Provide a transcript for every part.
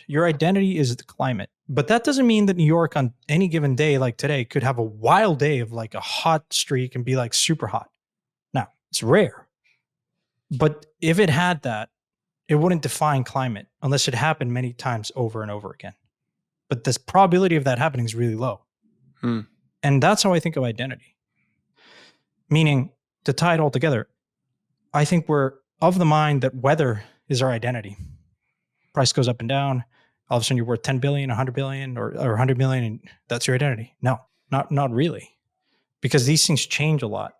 your identity is the climate. But that doesn't mean that New York on any given day like today could have a wild day of like a hot streak and be like super hot. Now, it's rare. But if it had that, it wouldn't define climate unless it happened many times over and over again. But the probability of that happening is really low. And that's how I think of identity. Meaning, to tie it all together, I think we're of the mind that weather is our identity. Price goes up and down. All of a sudden you're worth 10 billion, 100 billion, or 100 million, and that's your identity. No, not really. Because these things change a lot.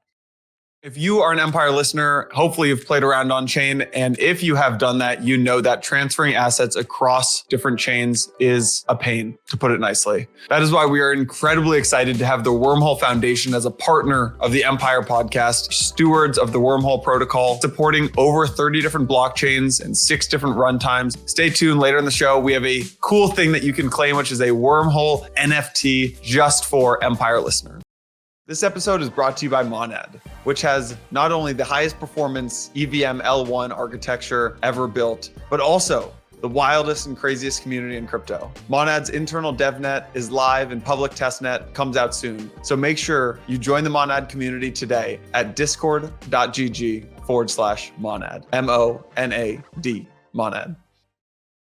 If you are an Empire listener, hopefully you've played around on chain. And if you have done that, you know that transferring assets across different chains is a pain, to put it nicely. That is why we are incredibly excited to have the Wormhole Foundation as a partner of the Empire podcast, stewards of the Wormhole protocol, supporting over 30 different blockchains and 6 different runtimes. Stay tuned later in the show. We have a cool thing that you can claim, which is a Wormhole NFT just for Empire listeners. This episode is brought to you by Monad, which has not only the highest performance EVM L1 architecture ever built, but also the wildest and craziest community in crypto. Monad's internal DevNet is live and public testnet comes out soon. So make sure you join the Monad community today at discord.gg/Monad, MONAD, Monad.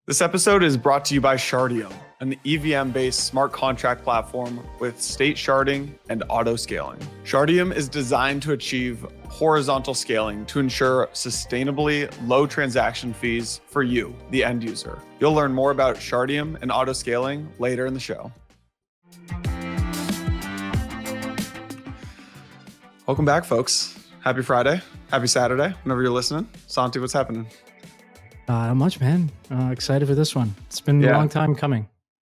This episode is brought to you by Shardeum, an EVM-based smart contract platform with state sharding and auto scaling. Shardeum is designed to achieve horizontal scaling to ensure sustainably low transaction fees for you, the end user. You'll learn more about Shardeum and auto scaling later in the show. Welcome back, folks. Happy Friday. Happy Saturday, whenever you're listening. Santi, what's happening? Not much, man. Excited for this one. It's been a long time coming.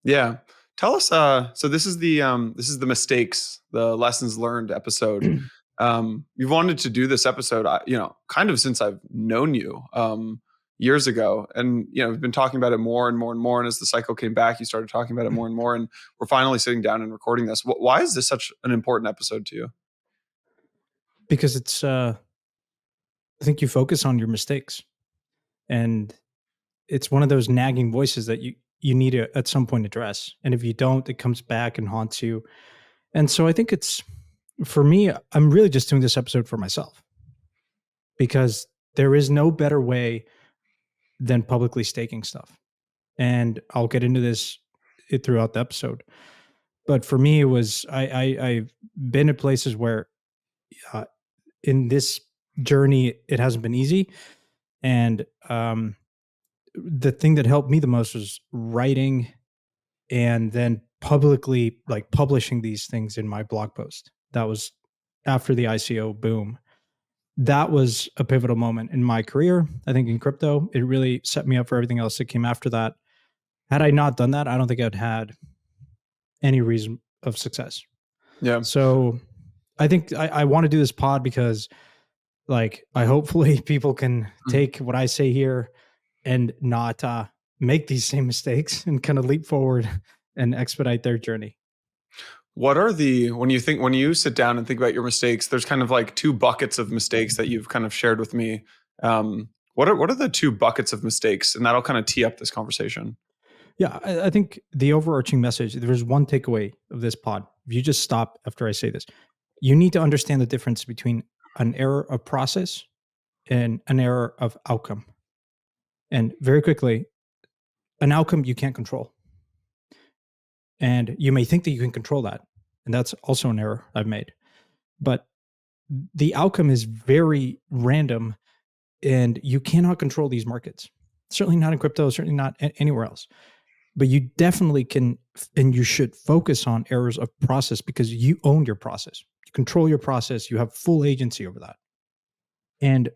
Yeah. Tell us, so this is the mistakes, the lessons learned episode. You've wanted to do this episode, kind of since I've known you years ago. And, we've been talking about it more and more and more. And as the cycle came back, you started talking about it more and more. And we're finally sitting down and recording this. Why is this such an important episode to you? Because it's, I think you focus on your mistakes. And it's one of those nagging voices that you need to at some point address. And if you don't, it comes back and haunts you. And so I think it's, for me, I'm really just doing this episode for myself, because there is no better way than publicly staking stuff. And I'll get into this throughout the episode. But for me, it was, I've been at places where in this journey, it hasn't been easy. And the thing that helped me the most was writing and then publicly publishing these things in my blog post. That was after the ICO boom. That was a pivotal moment in my career. I think in crypto, it really set me up for everything else that came after that. Had I not done that, I don't think I'd had any reason of success. Yeah. So I think I want to do this pod because hopefully people can take what I say here and not make these same mistakes and kind of leap forward and expedite their journey. What are when you sit down and think about your mistakes, there's kind of like 2 buckets of mistakes that you've kind of shared with me. What are the 2 buckets of mistakes? And that'll kind of tee up this conversation. Yeah, I think the overarching message, there's one takeaway of this pod. If you just stop after I say this, you need to understand the difference between an error of process and an error of outcome. And very quickly, an outcome you can't control. And you may think that you can control that. And that's also an error I've made. But the outcome is very random and you cannot control these markets. Certainly not in crypto, certainly not anywhere else. But you definitely can, and you should focus on errors of process because you own your process. You control your process. You have full agency over that. And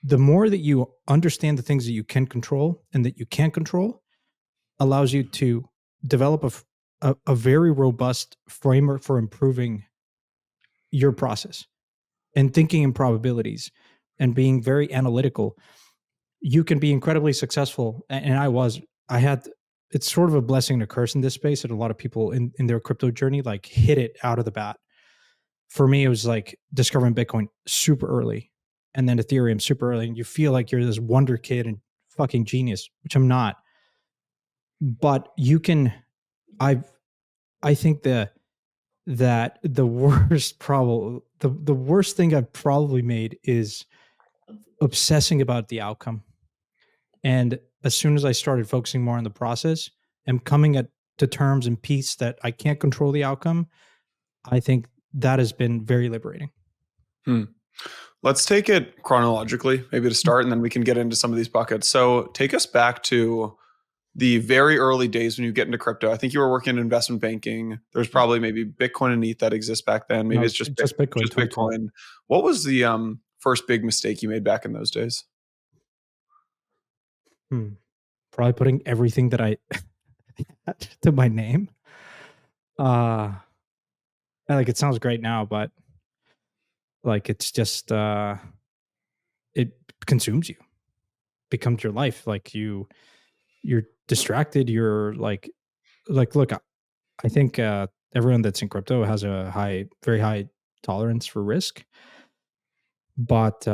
the more that you understand the things that you can control and that you can't control allows you to develop a very robust framework for improving your process and thinking in probabilities and being very analytical. You can be incredibly successful. And it's sort of a blessing and a curse in this space that a lot of people in their crypto journey hit it out of the bat. For me, it was like discovering Bitcoin super early and then Ethereum super early. And you feel like you're this wonder kid and fucking genius, which I'm not. but you can, I think that the worst the worst thing I've probably made is obsessing about the outcome. And as soon as I started focusing more on the process and coming to terms and peace that I can't control the outcome, I think that has been very liberating. Let's take it chronologically, maybe to start, and then we can get into some of these buckets. So take us back to the very early days when you get into crypto. I think you were working in investment banking. There's probably maybe Bitcoin and ETH that exists back then. Maybe No, it's just Bitcoin. just Bitcoin. What was the first big mistake you made back in those days? Probably putting everything that I to my name. Like it sounds great now, but like it's just it consumes you, becomes your life. Like you're distracted. You're like look, I think everyone that's in crypto has a very high tolerance for risk, but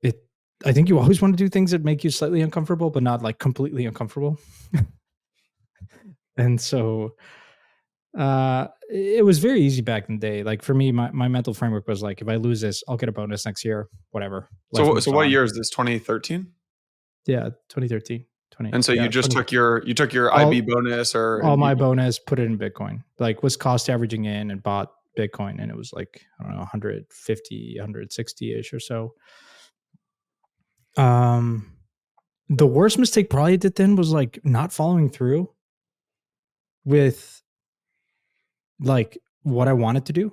it. I think you always want to do things that make you slightly uncomfortable, but not like completely uncomfortable. And so it was very easy back in the day. Like for me, my mental framework was like, if I lose this, I'll get a bonus next year, whatever. Life So moves what on. year is this? 2013? Yeah, 2013, 20. And so you Yeah, just 20. took your IB All bonus or all my bonus, put it in Bitcoin. Like was cost averaging in and bought Bitcoin, and it was like I don't know 150, 160 ish or so. Um, the worst mistake probably I did then was like not following through with like what I wanted to do.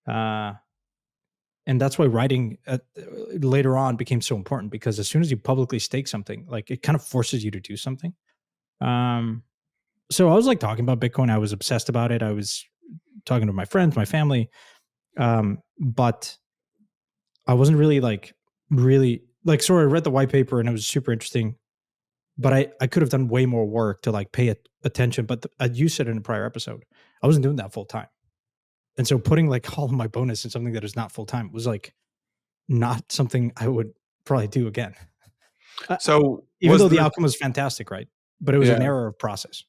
Uh, and that's why writing later on became so important, because as soon as you publicly stake something, like it kind of forces you to do something. Um, so I was like talking about Bitcoin. I was obsessed about it. I was talking to my friends, my family, but I wasn't really like. Sorry, I read the white paper and it was super interesting, but I could have done way more work to like pay attention. But you said in a prior episode, I wasn't doing that full time, and so putting like all of my bonus in something that is not full time was like not something I would probably do again. So Even was though the the outcome was fantastic, right? But it was yeah. an error of process.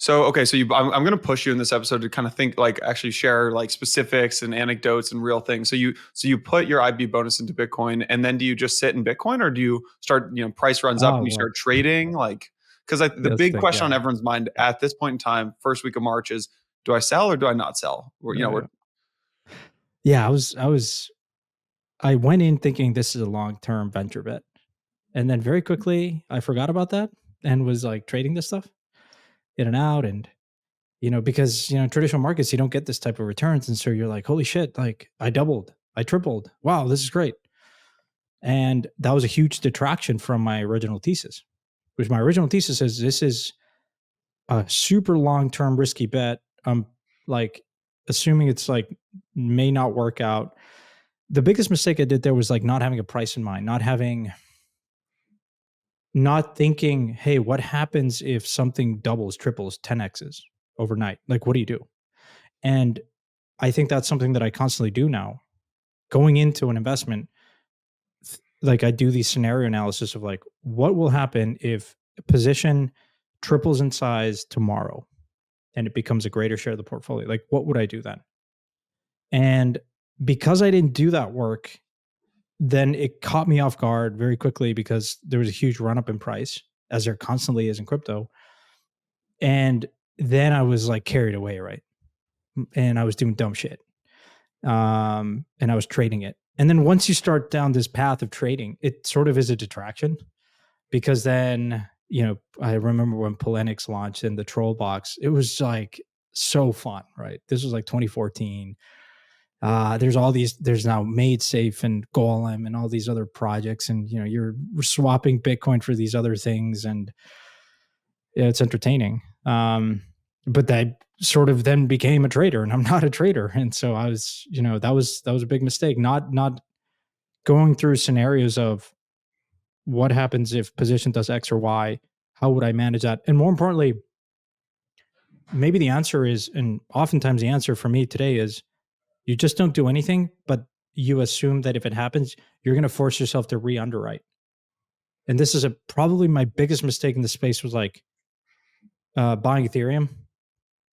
So okay, so I'm going to push you in this episode to kind of think like actually share like specifics and anecdotes and real things. So you put your IB bonus into Bitcoin, and then do you just sit in Bitcoin, or do you start price runs up Oh and you well, start trading like? Because the let's big think. question on Yeah, everyone's mind at this point in time, first week of March, is do I sell or do I not sell? We're yeah. I went in thinking this is a long term venture bet, and then very quickly I forgot about that and was like trading this stuff in and out, and because traditional markets you don't get this type of returns, and so you're like, holy shit, like I doubled, I tripled, wow, this is great. And that was a huge detraction from my original thesis, which my original thesis is this is a super long term risky bet. I'm like assuming it's like may not work out. The biggest mistake I did there was like not having a price in mind, not thinking, hey, what happens if something doubles, triples, 10x's overnight? Like, what do you do? And I think that's something that I constantly do now. Going into an investment, like I do these scenario analysis of like, what will happen if a position triples in size tomorrow and it becomes a greater share of the portfolio? Like, what would I do then? And because I didn't do that work, then it caught me off guard very quickly because there was a huge run up in price, as there constantly is in crypto. And then I was like carried away, right? And I was doing dumb shit. And I was trading it. And then once you start down this path of trading, it sort of is a detraction, because then, I remember when Polenix launched in the troll box, it was like so fun, right? This was like 2014. There's now Made Safe and Golem and all these other projects, and you're swapping Bitcoin for these other things, and yeah, it's entertaining. But I sort of then became a trader, and I'm not a trader, and so I was, that was a big mistake. Not going through scenarios of what happens if position does X or Y. How would I manage that? And more importantly, maybe the answer is, and oftentimes the answer for me today is, you just don't do anything, but you assume that if it happens, you're going to force yourself to re-underwrite. and this is probably my biggest mistake in the space, was like buying Ethereum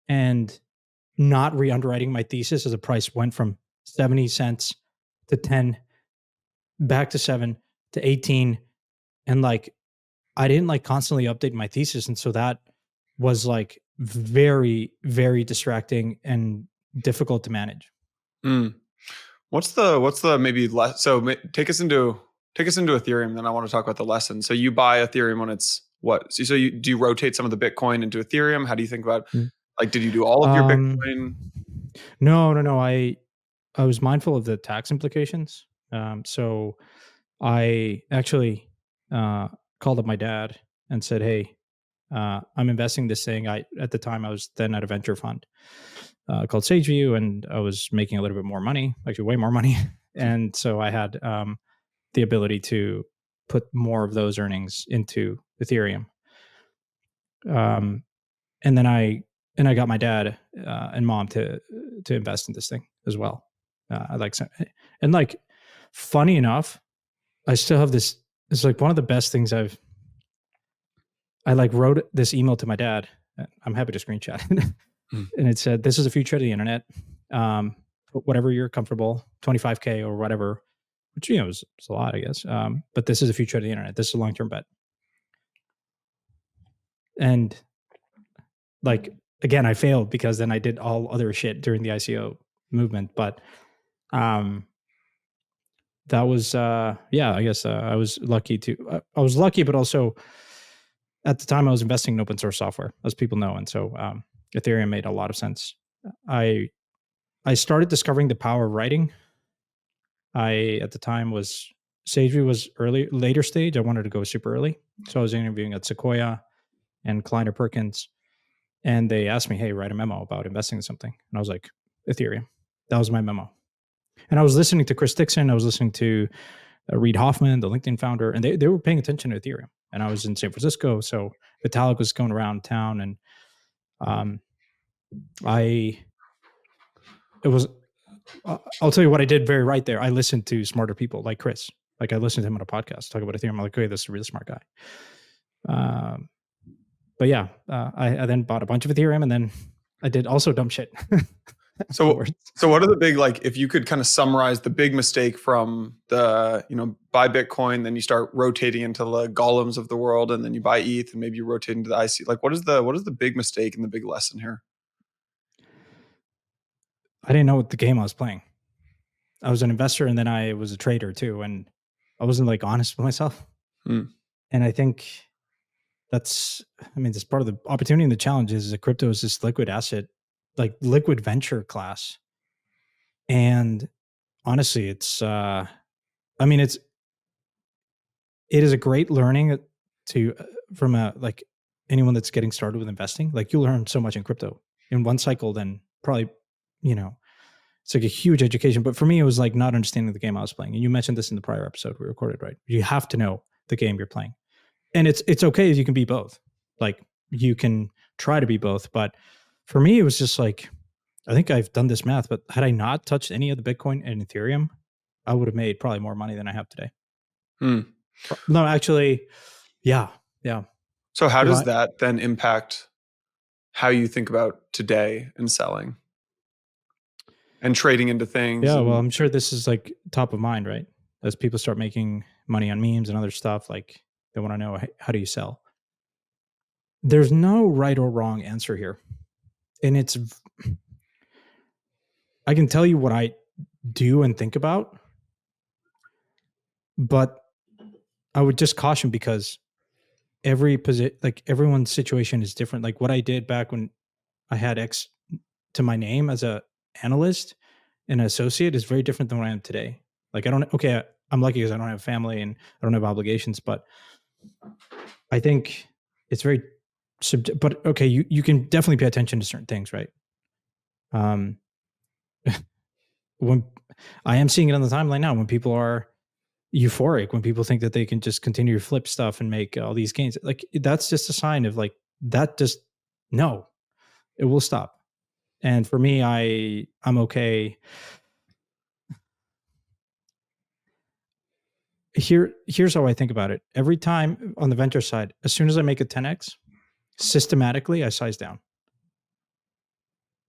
and not re-underwriting my thesis as the price went from 70 cents to 10, back to 7 to 18. And like, I didn't like constantly update my thesis. And so that was like very, very distracting and difficult to manage. Mm. What's the maybe less? So take us into Ethereum. Then I want to talk about the lesson. So you buy Ethereum when it's what? So do you rotate some of the Bitcoin into Ethereum? How do you think about, like, did you do all of your Bitcoin? No. I was mindful of the tax implications. So I actually called up my dad and said, "Hey, I'm investing this thing." At the time I was then at a venture fund called SageView, and I was making a little bit more money, actually way more money, and so I had the ability to put more of those earnings into Ethereum. And then I got my dad and mom to invest in this thing as well. I like, and like, funny enough, I still have this. It's like one of the best things I like wrote this email to my dad. I'm happy to screenshot it. And it said, "This is the future of the internet. Whatever you're comfortable, 25K or whatever," which, you know, is a lot, I guess. But this is the future of the internet. This is a long-term bet. And like, again, I failed because then I did all other shit during the ICO movement. But that was, yeah, I guess I was lucky I was lucky, but also at the time I was investing in open source software, as people know. And so Ethereum made a lot of sense. I started discovering the power of writing. At the time was SageView was later stage. I wanted to go super early. So I was interviewing at Sequoia and Kleiner Perkins, and they asked me, "Hey, write a memo about investing in something." And I was like, "Ethereum." That was my memo. And I was listening to Chris Dixon. I was listening to Reid Hoffman, the LinkedIn founder, and they were paying attention to Ethereum. And I was in San Francisco, so Vitalik was going around town, and I'll tell you what I did very right there. I listened to smarter people like Chris. Like, I listened to him on a podcast talk about Ethereum. I'm like, "Okay, this is a really smart guy." But yeah, I then bought a bunch of Ethereum, and then I did also dumb shit. So what are the big, like, if you could kind of summarize the big mistake from the, buy Bitcoin, then you start rotating into the golems of the world, and then you buy ETH, and maybe you rotate into the IC. Like, what is the big mistake and the big lesson here? I didn't know what the game I was playing. I was an investor, and then I was a trader too, and I wasn't like honest with myself. And I think that's part of the opportunity and the challenge is that crypto is this liquid asset, like liquid venture class. And honestly, it is a great learning to from like anyone that's getting started with investing. Like, you learn so much in crypto in one cycle, then probably, it's like a huge education. But for me, it was like not understanding the game I was playing. And you mentioned this in the prior episode we recorded, right? You have to know the game you're playing. And it's okay if you can be both. Like, you can try to be both. But for me, it was just like, I think I've done this math, but had I not touched any of the Bitcoin and Ethereum, I would have made probably more money than I have today. No, actually, yeah. So how does that then impact how you think about today and selling and trading into things? Yeah, well, I'm sure this is like top of mind, right? As people start making money on memes and other stuff, like, they want to know, how do you sell? There's no right or wrong answer here. And I can tell you what I do and think about, but I would just caution, because everyone's situation is different. Like, what I did back when I had X to my name as a analyst and an associate is very different than what I am today. Like, I'm lucky because I don't have family and I don't have obligations, but I think it's very but okay, you can definitely pay attention to certain things, right? When I am seeing it on the timeline now, when people are euphoric, when people think that they can just continue to flip stuff and make all these gains, like, that's just a sign of like, that just, no, it will stop. And for me, I'm okay. here's how I think about it. Every time on the venture side, as soon as I make a 10x, systematically I size down,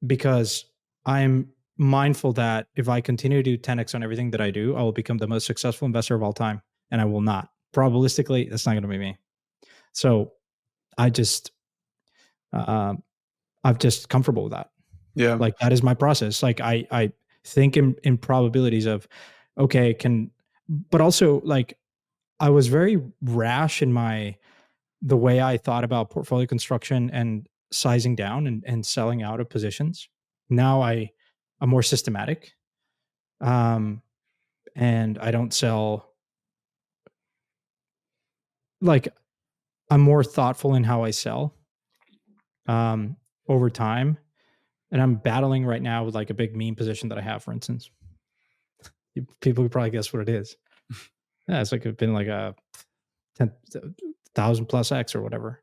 because I'm mindful that if I continue to do 10x on everything that I do, I will become the most successful investor of all time, and I will not. Probabilistically, that's not going to be me. So I just, I'm just comfortable with that. Yeah. Like that is my process. Like I think in probabilities of, okay, but also like I was very rash in the way I thought about portfolio construction and sizing down and selling out of positions. Now I'm more systematic. And I don't sell, like, I'm more thoughtful in how I sell over time. And I'm battling right now with like a big meme position that I have, for instance. People could probably guess what it is. Yeah, it's like it's been like a 10,000 plus X or whatever.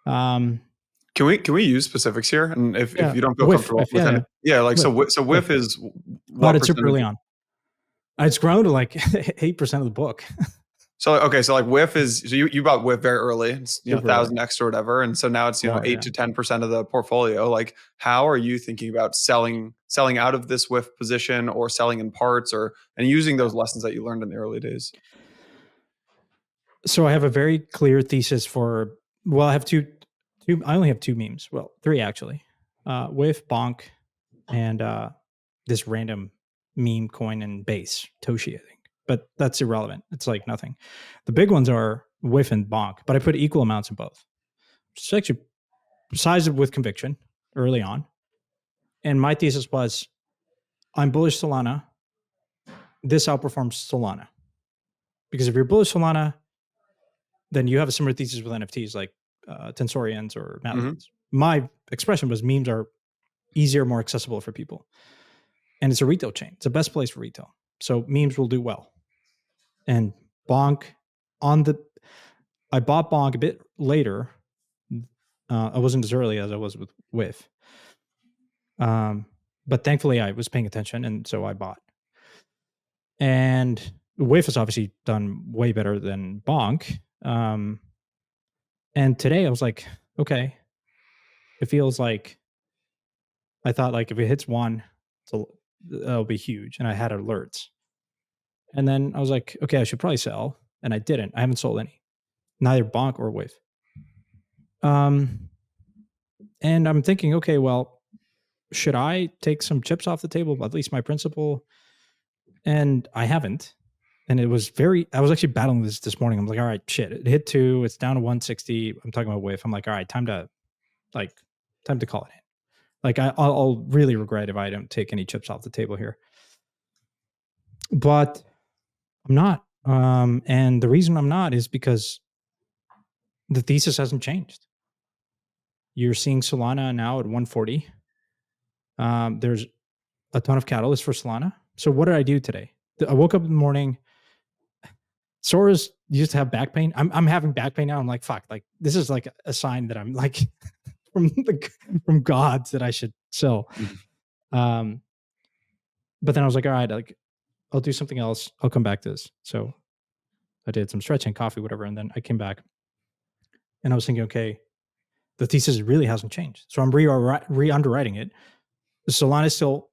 Can we use specifics here? And if you don't feel WIF, comfortable with yeah, any, yeah, like WIF, so WIF is bought what it super early percentage? on. It's grown to like 8% of the book. So okay, so like WIF is, so you bought WIF very early, it's, you know, Super early. 1000x or whatever, and so now it's, you know, More, 8 yeah. to 10% of the portfolio. Like, how are you thinking about selling out of this WIF position, or selling in parts, or and using those lessons that you learned in the early days? So I have a very clear thesis for, well, I have two. I only have two memes. Well, three actually. WIF, Bonk, and this random meme coin and base, Toshi, I think. But that's irrelevant. It's like nothing. The big ones are WIF and Bonk, but I put equal amounts in both. It's actually sized with conviction early on. And my thesis was, I'm bullish Solana. This outperforms Solana. Because if you're bullish Solana, then you have a similar thesis with NFTs like Tensorians or Matleans. My expression was memes are easier, more accessible for people. And it's a retail chain. It's the best place for retail. So memes will do well. And Bonk I bought Bonk a bit later. I wasn't as early as I was with WIF. But thankfully I was paying attention, and so I bought. And WIF has obviously done way better than Bonk. And today I was like, okay, it feels like, I thought like if it hits one, it'll be huge. And I had alerts. And then I was like, okay, I should probably sell. And I didn't. I haven't sold any, neither Bonk or WIF. And I'm thinking, okay, well, should I take some chips off the table, at least my principal? And I haven't. And I was actually battling this morning. I'm like, all right, shit, it hit 2, it's down to 160. I'm talking about WIF. I'm like, all right, time to call it in. Like I'll really regret if I don't take any chips off the table here. But I'm not. And the reason I'm not is because the thesis hasn't changed. You're seeing Solana now at 140. There's a ton of catalysts for Solana. So what did I do today? I woke up in the morning. Sora's used to have back pain. I'm having back pain now. I'm like, fuck, like this is like a sign that I'm like from gods that I should sell. But then I was like, all right, like I'll do something else. I'll come back to this. So I did some stretching, coffee, whatever. And then I came back and I was thinking, okay, the thesis really hasn't changed. So I'm re-underwriting it. Solana is still,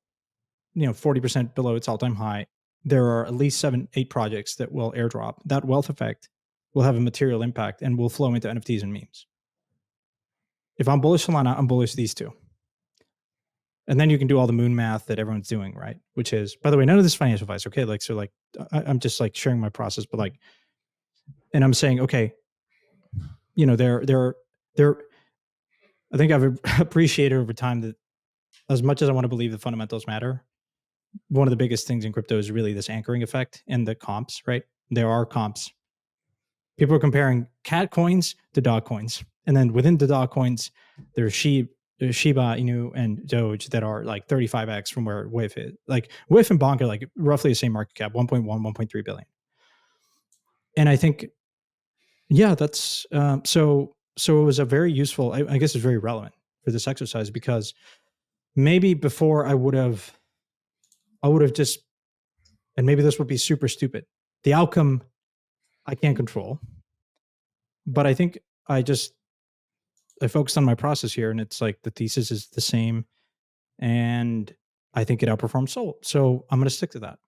40% below its all-time high. There are at least 7-8 projects that will airdrop. That wealth effect will have a material impact and will flow into NFTs and memes. If I'm bullish Solana, I'm bullish these two. And then you can do all the moon math that everyone's doing, right? Which is, by the way, none of this financial advice. Okay. Like, so like, I'm just like sharing my process, but like, and I'm saying, okay, I think I've appreciated over time that as much as I want to believe the fundamentals matter, one of the biggest things in crypto is really this anchoring effect and the comps, right? There are comps. People are comparing cat coins to dog coins. And then within the dog coins, there's Shiba Inu and Doge that are like 35x from where WIF is. Like WIF and Bonk are like roughly the same market cap, 1.1, 1.3 billion. And I think, yeah, that's so it was a very useful, I guess it's very relevant for this exercise, because maybe before I would have just, and maybe this would be super stupid. The outcome I can't control. But I think I focused on my process here, and it's like the thesis is the same, and I think it outperforms Soul. So I'm going to stick to that.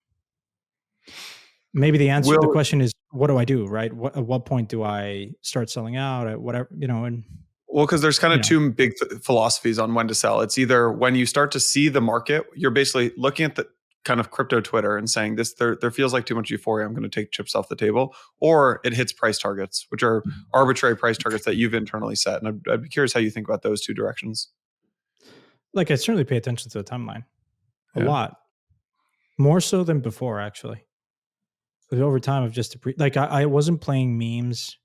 Maybe the Will question is, what do I do, right? At what point do I start selling out at whatever, and Well, because there's kind you of know, two big philosophies on when to sell. It's either when you start to see the market, you're basically looking at the kind of crypto Twitter and saying this there feels like too much euphoria. I'm going to take chips off the table, or it hits price targets, which are arbitrary price targets that you've internally set. And I'd be curious how you think about those two directions. like I certainly pay attention to the timeline a Yeah. lot, more so than before, actually. But over time, I've just like I wasn't playing memes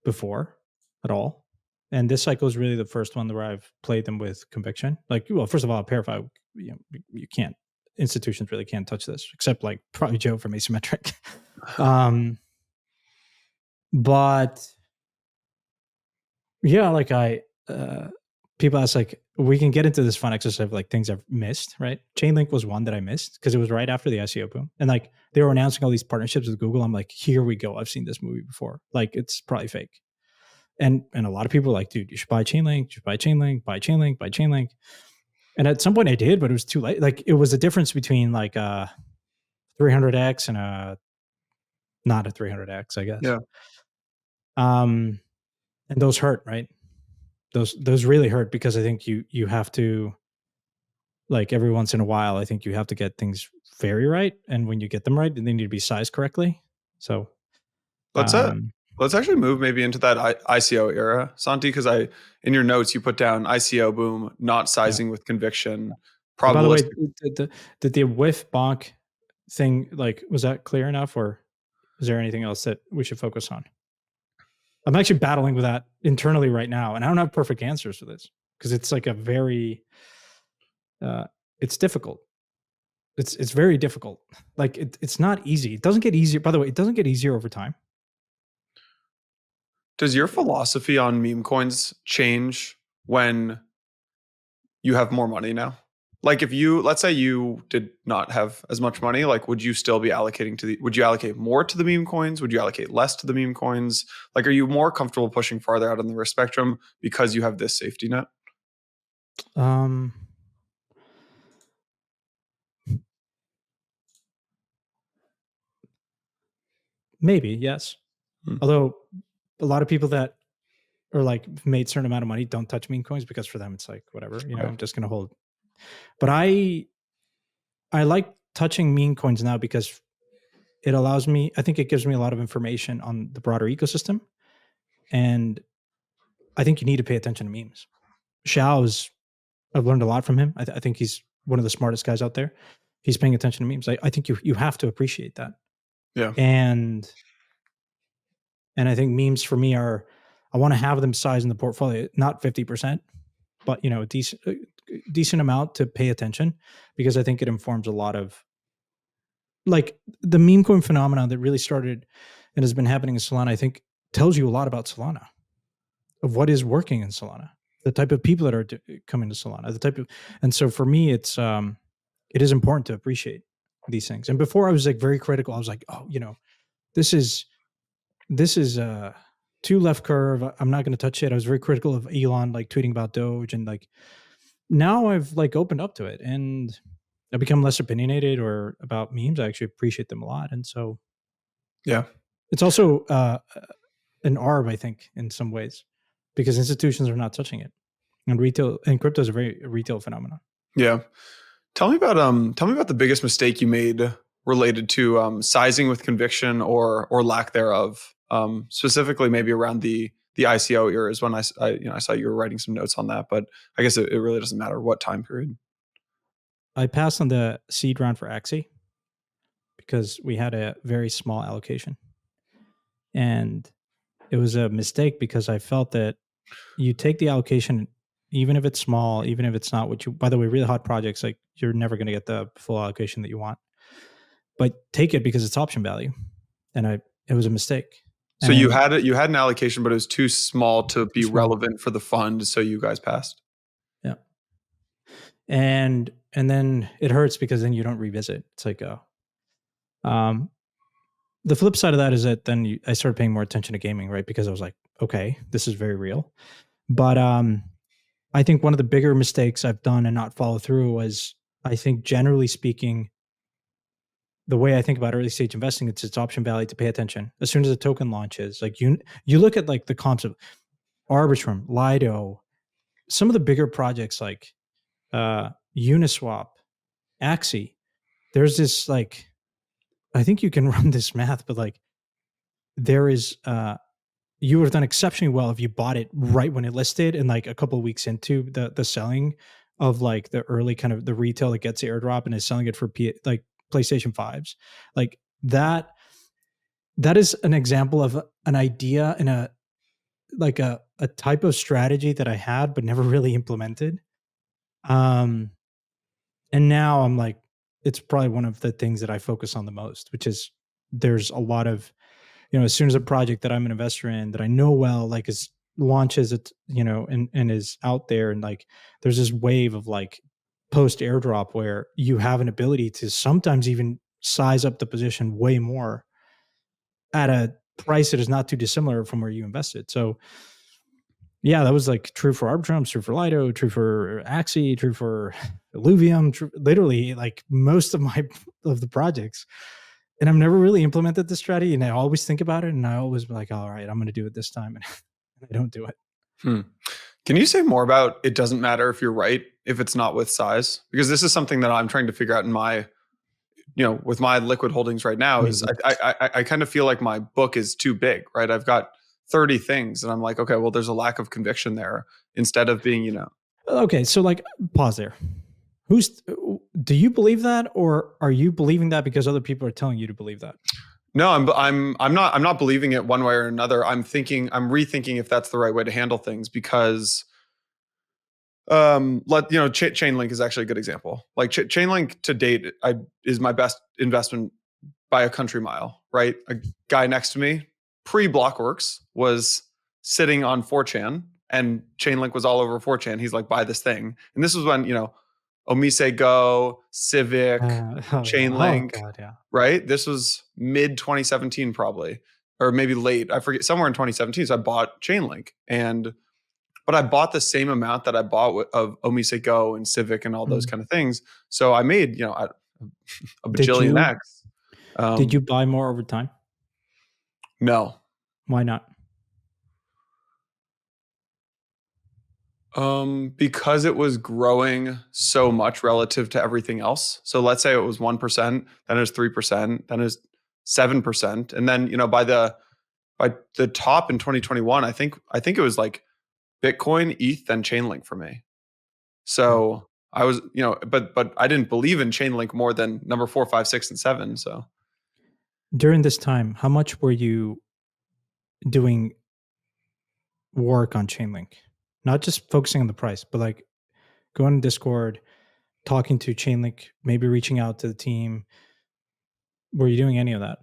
before at all. And this cycle is really the first one where I've played them with conviction. Like, well, first of all, Parify, you can't, institutions really can't touch this except like probably Joe from Asymmetric. But yeah, like people ask, like, we can get into this fun exercise of like things I've missed, right? Chainlink was one that I missed because it was right after the ICO boom. And like they were announcing all these partnerships with Google. I'm like, here we go. I've seen this movie before. Like, it's probably fake. And a lot of people are like, dude, you should buy Chainlink, you should buy Chainlink, buy Chainlink, buy Chainlink. And at some point I did, but it was too late. Like, it was a difference between like a 300x and a not a 300x, I guess. Yeah. And those hurt, right? Those really hurt because I think you have to, like, every once in a while, I think you have to get things very right, and when you get them right, they need to be sized correctly. So, Let's um, let's actually move maybe into that ICO era, Santi, because I in your notes you put down ICO boom, not yeah. sizing with conviction, And by the way, probabilistic. did the whiff bonk thing, like, was that clear enough, or is there anything else that we should focus on? I'm actually battling with that internally right now, and I don't have perfect answers for this because it's like a very, it's difficult. It's very difficult. Like, it's not easy. It doesn't get easier. By the way, it doesn't get easier over time. Does your philosophy on meme coins change when you have more money now? Like if you, let's say you did not have as much money, like would you still be allocating to would you allocate more to the meme coins? Would you allocate less to the meme coins? Like, are you more comfortable pushing farther out on the risk spectrum because you have this safety net? Um, Maybe, yes. Hmm. Although a lot of people that are like made certain amount of money don't touch meme coins because for them it's like whatever, Okay. I'm just gonna hold. But I like touching meme coins now because it allows me, I think it gives me a lot of information on the broader ecosystem. And I think you need to pay attention to memes. Xiao's, I've learned a lot from him. I think he's one of the smartest guys out there. He's paying attention to memes. I think you have to appreciate that. Yeah. And I think memes for me are, I want to have them size in the portfolio, not 50%, but a decent amount to pay attention, because I think it informs a lot of, like, the meme coin phenomenon that really started and has been happening in Solana. I think tells you a lot about Solana, of what is working in Solana, the type of people that are coming to Solana, the type of, and so for me, it is important to appreciate these things. And before I was like very critical. I was like, oh, this is too left curve. I'm not going to touch it. I was very critical of Elon, like, tweeting about Doge, and like now I've like opened up to it, and I've become less opinionated or about memes. I actually appreciate them a lot, and so Yeah. it's also an arb, I think, in some ways, because institutions are not touching it, and retail and crypto is a very retail phenomenon. Yeah. Tell me about the biggest mistake you made related to sizing with conviction or lack thereof. Specifically, maybe around the ICO era is when I saw you were writing some notes on that, but I guess it really doesn't matter what time period. I passed on the seed round for Axie because we had a very small allocation, and it was a mistake because I felt that you take the allocation, even if it's small, even if it's not what you, by the way, really hot projects, like, you're never going to get the full allocation that you want, but take it because it's option value. And it was a mistake. So And you had an allocation, but it was too small to too be small. relevant for the fund, so you guys passed. Yeah. And then it hurts because then you don't revisit. It's like, oh, the flip side of that is that then I started paying more attention to gaming, right? Because I was like, okay, this is very real. But I think one of the bigger mistakes I've done and not follow through was, I think generally speaking, the way I think about early stage investing, it's its option value to pay attention. As soon as a token launches, like you look at like the comps of Arbitrum, Lido, some of the bigger projects like Uniswap, Axie. There's this like, I think you can run this math, but like there is you would have done exceptionally well if you bought it right when it listed and like a couple of weeks into the selling of like the early kind of the retail that gets the airdrop and is selling it for like PlayStation 5s. Like that is an example of an idea and a like a type of strategy that I had but never really implemented. Um and now I'm like, it's probably one of the things that I focus on the most, which is there's a lot of, as soon as a project that I'm an investor in that I know well, like is launches it, and is out there, and like there's this wave of like post airdrop where you have an ability to sometimes even size up the position way more at a price that is not too dissimilar from where you invested. So yeah, that was like true for Arbitrum, true for Lido, true for Axie, true for Illuvium, literally like most of the projects. And I've never really implemented this strategy, and I always think about it, and I always be like, all right, I'm going to do it this time, and I don't do it. Can you say more about it doesn't matter if you're right if it's not with size? Because this is something that I'm trying to figure out in my, with my liquid holdings right now. Is I kind of feel like my book is too big, right? I've got 30 things, and I'm like, okay, well, there's a lack of conviction there instead of being, Okay, so like pause there. Do you believe that, or are you believing that because other people are telling you to believe that? No, I'm not believing it one way or another. I'm rethinking if that's the right way to handle things, because Chainlink is actually a good example. Like Chainlink to date is my best investment by a country mile, right? A guy next to me pre-Blockworks was sitting on 4chan, and Chainlink was all over 4chan. He's like, buy this thing. And this was when, Omise Go, Civic, Chainlink, God, yeah. right? This was mid 2017 probably, or maybe late. I forget, somewhere in 2017. So I bought Chainlink, but I bought the same amount that I bought of Omise Go and Civic and all those kind of things. So I made, a bajillion X. Did you buy more over time? No. Why not? Because it was growing so much relative to everything else. So let's say it was 1%, then it was 3%, then it was 7. And then, by the top in 2021, I think it was like Bitcoin, ETH, then Chainlink for me. So I was, but I didn't believe in Chainlink more than number 4, 5, 6, and 7. So during this time, how much were you doing work on Chainlink? Not just focusing on the price, but like going to Discord, talking to Chainlink, maybe reaching out to the team. Were you doing any of that?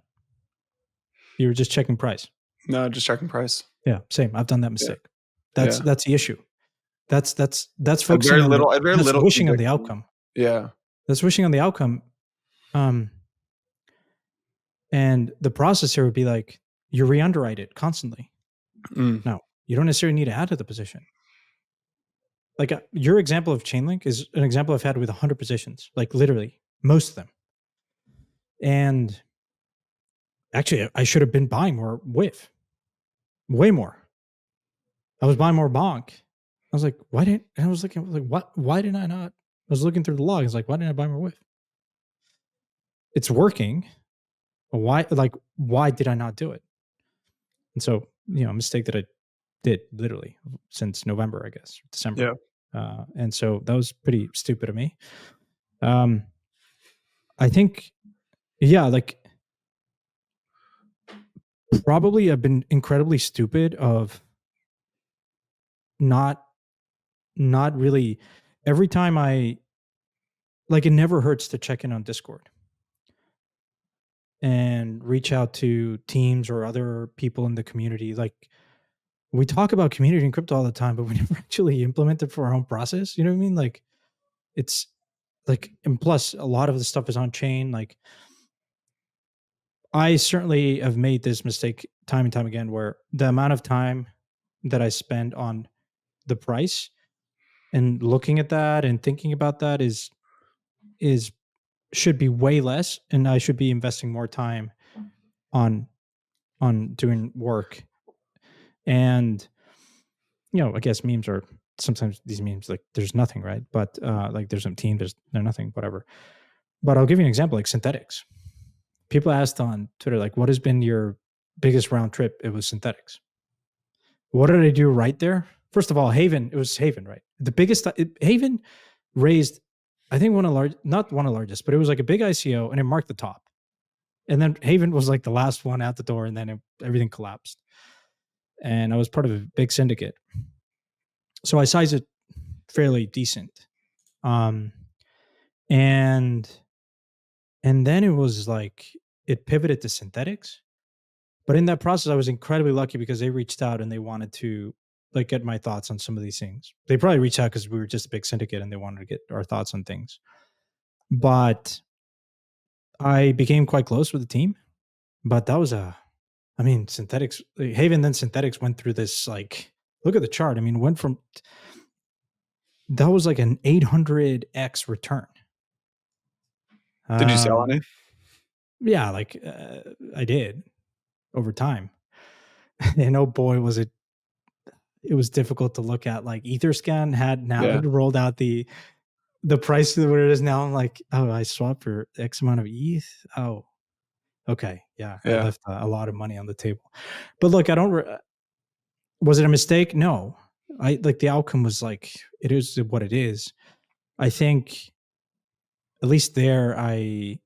You were just checking price? No, just checking price. Yeah, same. I've done that mistake. That's the issue. That's focusing very on little. that's wishing on the outcome. Yeah, that's wishing on the outcome. And the process here would be like, you re-underwrite it constantly. No, you don't necessarily need to add to the position. Like your example of Chainlink is an example I've had with 100 positions, like literally most of them. And actually, I should have been buying more WIF, way more. I was buying more bonk. I was like, why didn't? And I was looking like, what? Why didn't I not? I was looking through the logs, like, why didn't I buy more WIF? It's working. Why? Like, why did I not do it? And so, a mistake that I did literally since November, I guess, December. Yeah. And so that was pretty stupid of me. I think, like probably I've been incredibly stupid of not really every time it never hurts to check in on Discord and reach out to teams or other people in the community. Like we talk about community in crypto all the time, but we never actually implement it for our own process. You know what I mean? Like it's like, and plus a lot of the stuff is on chain. Like I certainly have made this mistake time and time again, where the amount of time that I spend on the price and looking at that and thinking about that is should be way less, and I should be investing more time on doing work. And I guess memes are sometimes these memes, like there's nothing, right? But like there's some team, they're nothing, whatever. But I'll give you an example, like synthetics. People asked on Twitter, like, what has been your biggest round trip? It was synthetics. What did I do right there? First of all, Haven, it was Haven, right? The biggest Haven raised, I think not one of the largest, but it was like a big ICO and it marked the top. And then Haven was like the last one out the door, and then everything collapsed. And I was part of a big syndicate. So I sized it fairly decent. Um, and then it was like it pivoted to synthetics. But in that process, I was incredibly lucky because they reached out and they wanted to like get my thoughts on some of these things. They probably reached out because we were just a big syndicate and they wanted to get our thoughts on things. But I became quite close with the team. But that was synthetics, Haven, then synthetics went through this, like, look at the chart. I mean, went from, that was like an 800x return. Did you sell any? Yeah, like I did over time. And oh boy, was it difficult to look at. Like Etherscan had rolled out the price to where it is now. I'm like, oh, I swapped for X amount of ETH. Oh, okay. Yeah. I left a lot of money on the table. But look, was it a mistake? No. I like the outcome was like, it is what it is. I think at least there I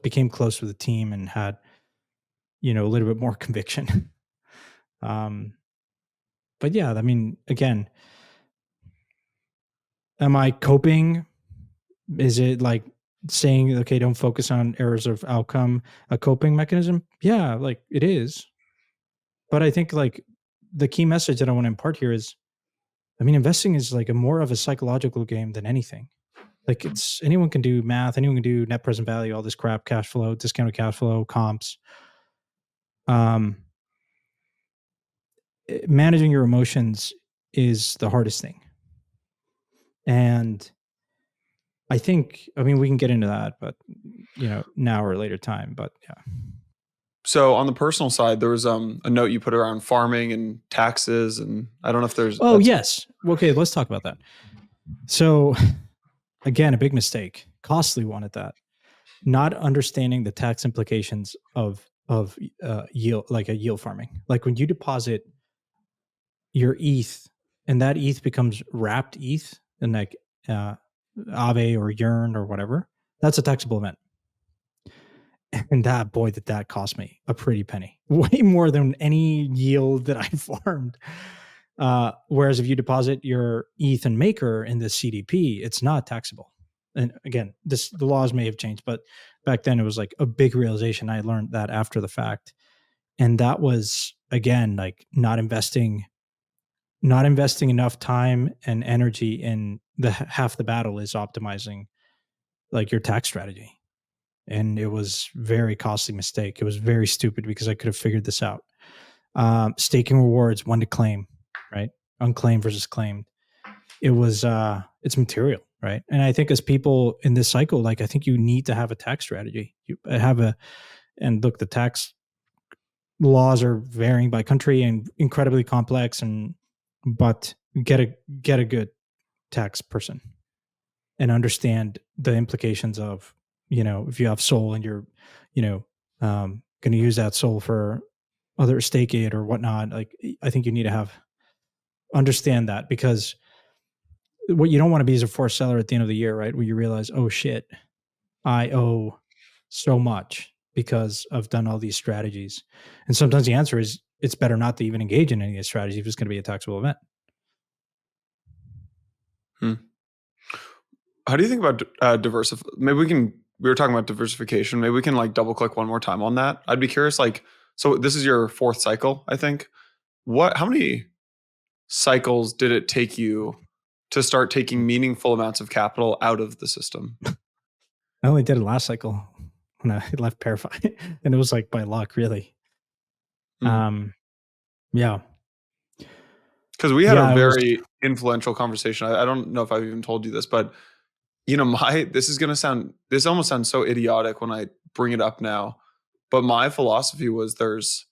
became close with the team and had, a little bit more conviction. But yeah, I mean, again, am I coping? Is it like saying, okay, don't focus on errors of outcome, a coping mechanism? Yeah, like it is. But I think like the key message that I want to impart here is, I mean, investing is like a more of a psychological game than anything. Like it's anyone can do math, anyone can do net present value, all this crap, cash flow, discounted cash flow, comps. Managing your emotions is the hardest thing. And I think, I mean, we can get into that, but now or later time. But yeah. So on the personal side, there was a note you put around farming and taxes, and I don't know if there's. Oh yes. Okay, let's talk about that. So, again, a big mistake, costly one at that. Not understanding the tax implications of yield, like a yield farming. Like when you deposit your ETH, and that ETH becomes wrapped ETH, and like Aave or Yearn or whatever, that's a taxable event. And did that cost me a pretty penny, way more than any yield that I farmed. Whereas if you deposit your ETH and Maker in the CDP, it's not taxable. And again, the laws may have changed, but back then it was like a big realization. I learned that after the fact. And that was, again, like not investing enough time and energy in half the battle is optimizing like your tax strategy. And it was very costly mistake. It was very stupid because I could have figured this out. Staking rewards, when to claim, right? Unclaimed versus claimed. It was it's material, right? And I think as people in this cycle, like I think you need to have a tax strategy. And look, the tax laws are varying by country and incredibly complex, but get a good tax person and understand the implications of, if you have SOL and you're, going to use that SOL for other stake it or whatnot. Like, I think you need to understand that, because what you don't want to be is a forced seller at the end of the year, right? Where you realize, oh shit, I owe so much because I've done all these strategies. And sometimes the answer is it's better not to even engage in any of these strategies if it's going to be a taxable event. How do you think about diversify? Maybe we were talking about diversification. Maybe we can like double click one more time on that. I'd be curious, like, so this is your fourth cycle, I think. How many cycles did it take you to start taking meaningful amounts of capital out of the system? I only did it last cycle. when I left Parify, and it was like by luck, really. Yeah. Because we had a it was. very influential conversation. I don't know if I've even told you this, but this almost sounds so idiotic when I bring it up now, but my philosophy was there's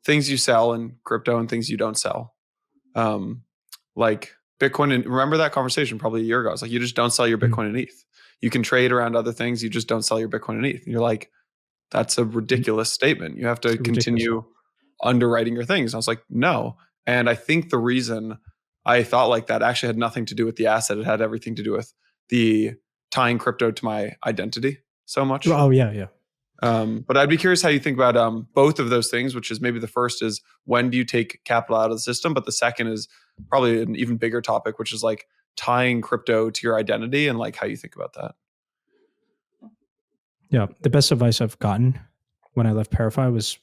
things you sell in crypto and things you don't sell. Like Bitcoin, and remember that conversation probably a year ago. It's like, you just don't sell your Bitcoin and ETH. You can trade around other things. You just don't sell your Bitcoin and ETH. And you're like, that's a ridiculous statement. You have to continue underwriting your things. And I was like, no. And I think the reason I thought like that actually had nothing to do with the asset. It had everything to do with the tying crypto to my identity so much. Oh yeah. But I'd be curious how you think about both of those things, which is maybe the first is when do you take capital out of the system? But the second is probably an even bigger topic, which is like tying crypto to your identity and like how you think about that. Yeah. The best advice I've gotten when I left Parify was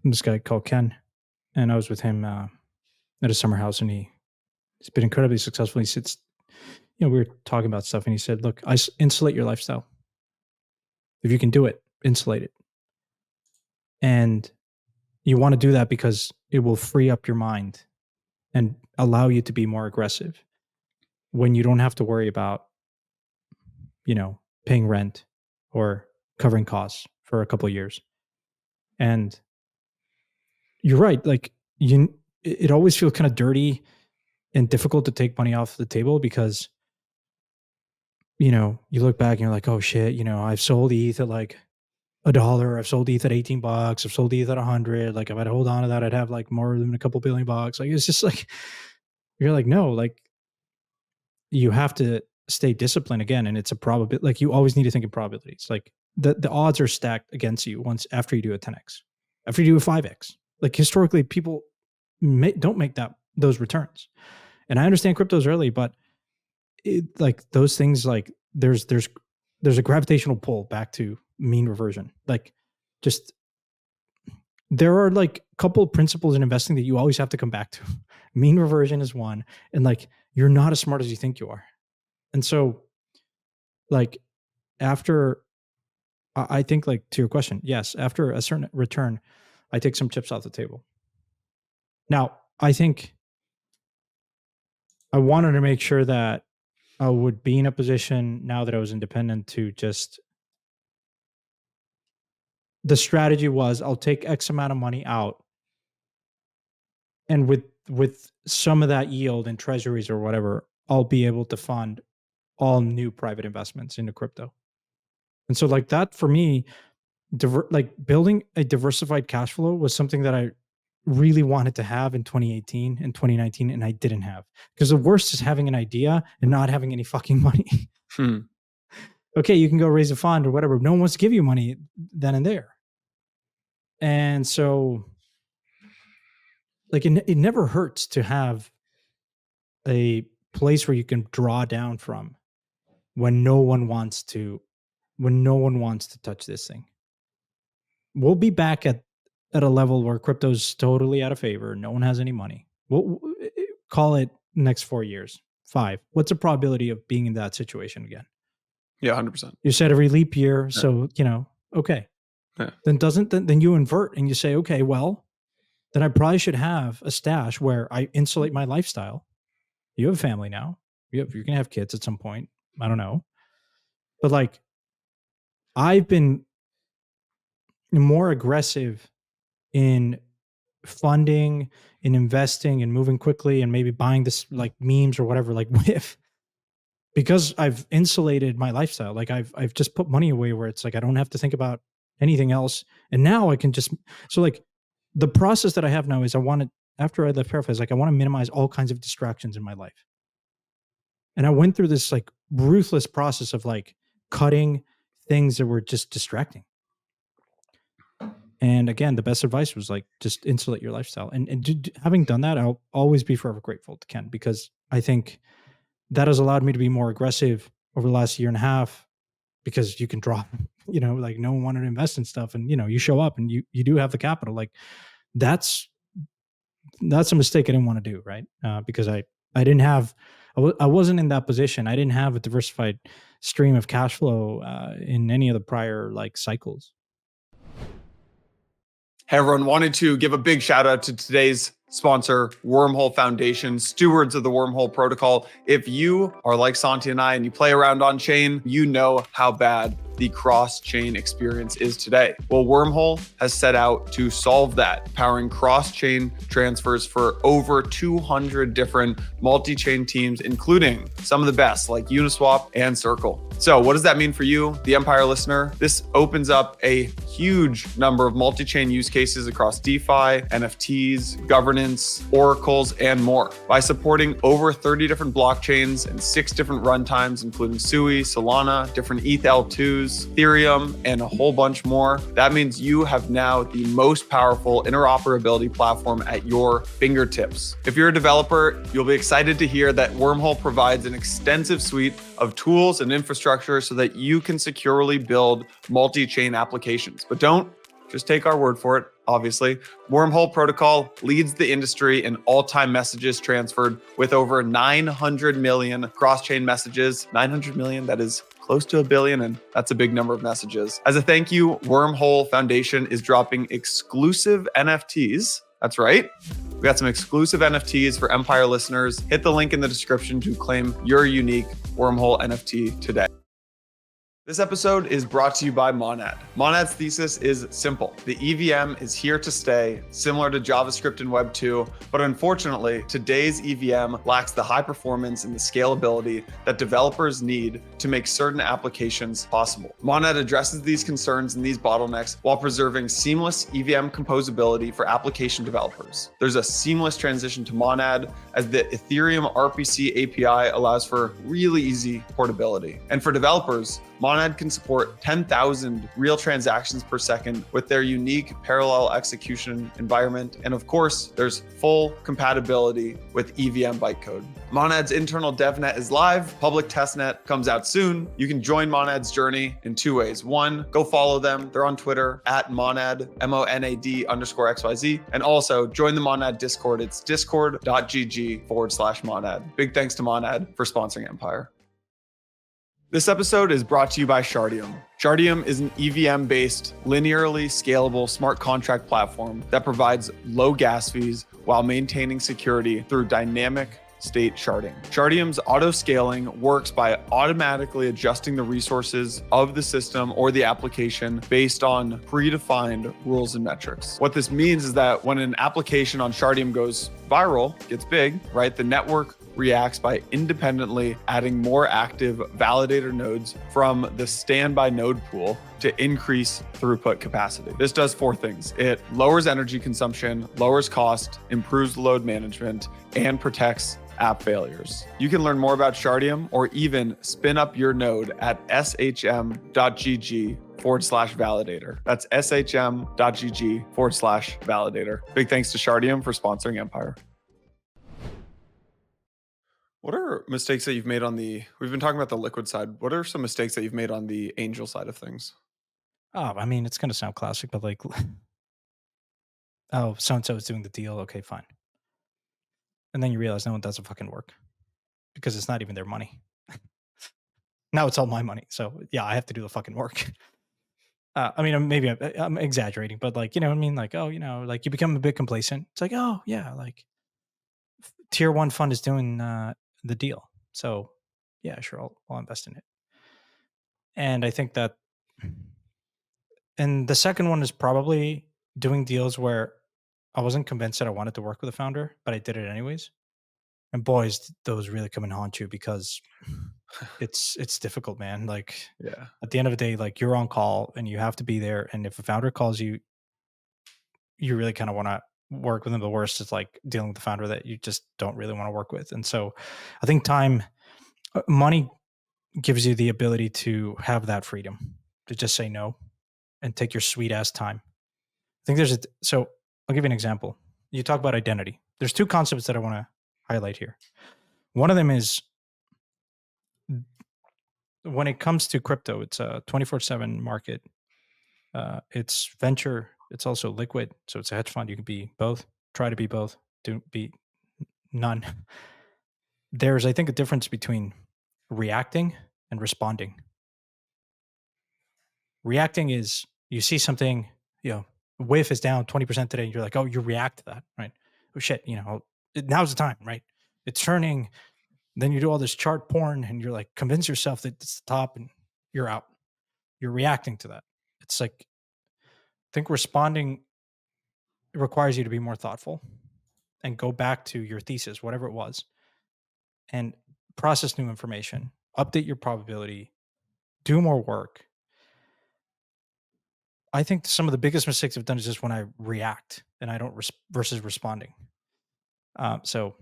this guy called Ken. And I was with him at a summer house, and he's been incredibly successful. He sits, we were talking about stuff, and he said, look, insulate your lifestyle. If you can do it, insulate it. And you want to do that because it will free up your mind and allow you to be more aggressive when you don't have to worry about, paying rent or covering costs for a couple of years. And you're right. Like it always feels kind of dirty and difficult to take money off the table because, you look back and you're like, oh shit, I've sold ETH at like $1. I've sold ETH at $18. I've sold ETH at 100. Like if I'd hold on to that, I'd have like more than a couple $1 billion. Like it's just like, you're like, no, like you have to stay disciplined again. And it's a probability. Like you always need to think in probabilities. Like the odds are stacked against you after you do a 10x, after you do a 5x. Like historically, people don't make those returns. And I understand crypto's early, but like those things, like there's a gravitational pull back to mean reversion. Like just there are like a couple of principles in investing that you always have to come back to. Mean reversion is one, and like you're not as smart as you think you are. And so like after, I think, like to your question, yes, after a certain return, I take some chips off the table. Now, I think I wanted to make sure that I would be in a position now that I was independent to just, the strategy was I'll take X amount of money out, and with some of that yield in treasuries or whatever, I'll be able to fund all new private investments into crypto. And so like that for me, like building a diversified cash flow was something that I really wanted to have in 2018 and 2019, and I didn't have, because the worst is having an idea and not having any fucking money. Okay, you can go raise a fund or whatever. No one wants to give you money then and there. And so like it never hurts to have a place where you can draw down from when no one wants to touch this thing. We'll be back at a level where crypto's totally out of favor. No one has any money. We'll call it next 4 years, 5. What's the probability of being in that situation again? Yeah, 100%. You said every leap year, yeah. So okay. Yeah. Then you invert and you say, okay, well, then I probably should have a stash where I insulate my lifestyle. You have a family now. You're gonna have kids at some point. I don't know, but like, I've been more aggressive in funding, in investing, and moving quickly, and maybe buying this like memes or whatever, like because I've insulated my lifestyle. Like I've just put money away where it's like I don't have to think about anything else, and now I can just, so like the process that I have now is after I left Paraphrase, like I want to minimize all kinds of distractions in my life. And I went through this like ruthless process of like cutting things that were just distracting. And again, the best advice was like, just insulate your lifestyle. And having done that, I'll always be forever grateful to Ken, because I think that has allowed me to be more aggressive over the last year and a half, because you can drop, like no one wanted to invest in stuff, and, you show up and you do have the capital. Like that's a mistake I didn't want to do. Right. Because I didn't have, I wasn't in that position. I didn't have a diversified stream of cash flow in any of the prior like cycles. Hey everyone, wanted to give a big shout out to today's sponsor, Wormhole Foundation, stewards of the Wormhole protocol. If you are like Santi and I and you play around on chain, you know how bad the cross-chain experience is today. Well, Wormhole has set out to solve that, powering cross-chain transfers for over 200 different multi-chain teams, including some of the best like Uniswap and Circle. So what does that mean for you, the Empire listener? This opens up a huge number of multi-chain use cases across DeFi, NFTs, governance, oracles, and more. By supporting over 30 different blockchains and 6 different runtimes, including Sui, Solana, different ETH L2s, Ethereum, and a whole bunch more, that means you have now the most powerful interoperability platform at your fingertips. If you're a developer, you'll be excited to hear that Wormhole provides an extensive suite of tools and infrastructure so that you can securely build multi-chain applications. But don't just take our word for it, obviously. Wormhole protocol leads the industry in all-time messages transferred with over 900 million cross-chain messages. 900 million, that is close to a billion, and that's a big number of messages. As a thank you, Wormhole Foundation is dropping exclusive NFTs. That's right. We got some exclusive NFTs for Empire listeners. Hit the link in the description to claim your unique Wormhole NFT today. This episode is brought to you by Monad. Monad's thesis is simple. The EVM is here to stay, similar to JavaScript and Web 2, but unfortunately, today's EVM lacks the high performance and the scalability that developers need to make certain applications possible. Monad addresses these concerns and these bottlenecks while preserving seamless EVM composability for application developers. There's a seamless transition to Monad as the Ethereum RPC API allows for really easy portability. And for developers, Monad can support 10,000 real transactions per second with their unique parallel execution environment. And of course, there's full compatibility with EVM bytecode. Monad's internal DevNet is live. Public testnet comes out soon. You can join Monad's journey in 2 ways. 1, go follow them. They're on Twitter at Monad, MONAD_XYZ. And also join the Monad Discord. It's discord.gg/Monad. Big thanks to Monad for sponsoring Empire. This episode is brought to you by Shardeum. Shardeum is an EVM-based, linearly scalable smart contract platform that provides low gas fees while maintaining security through dynamic state sharding. Shardeum's auto-scaling works by automatically adjusting the resources of the system or the application based on predefined rules and metrics. What this means is that when an application on Shardeum goes viral, gets big, right, the network reacts by independently adding more active validator nodes from the standby node pool to increase throughput capacity. This does 4 things. It lowers energy consumption, lowers cost, improves load management, and protects app failures. You can learn more about Shardeum or even spin up your node at shm.gg/validator. That's shm.gg/validator. Big thanks to Shardeum for sponsoring Empire. What are mistakes that you've made on we've been talking about the liquid side. What are some mistakes that you've made on the angel side of things? Oh, I mean, it's going to sound classic, but like, oh, so-and-so is doing the deal. Okay, fine. And then you realize no, it doesn't fucking work because it's not even their money. Now it's all my money. So yeah, I have to do the fucking work. I mean, maybe I'm exaggerating, but like, you know what I mean? Like, oh, like you become a bit complacent. It's like, oh yeah, like tier 1 fund is doing the deal. So yeah, sure, I'll invest in it. And I think that, and the second one is probably doing deals where I wasn't convinced that I wanted to work with a founder, but I did it anyways. And boys, those really come and haunt you because it's difficult, man. Like Yeah. at the end of the day, like you're on call and you have to be there. And if a founder calls you, you really kind of want to work with them. The worst is like dealing with the founder that you just don't really want to work with. And so I think money gives you the ability to have that freedom to just say no and take your sweet ass time. I think so I'll give you an example. You talk about identity. There's 2 concepts that I want to highlight here. One of them is when it comes to crypto, it's a 24/7 market. It's venture. It's also liquid. So it's a hedge fund. You can be both. Try to be both. Don't be none. There's, I think, a difference between reacting and responding. Reacting is you see something, WIF is down 20% today, and you're like, oh, you react to that, right? Oh shit, now's the time, right? It's turning. Then you do all this chart porn, and you're like, convince yourself that it's the top, and you're out. You're reacting to that. It's like, I think responding requires you to be more thoughtful and go back to your thesis, whatever it was, and process new information, update your probability, do more work. I think some of the biggest mistakes I've done is just when I react and I don't versus responding. So,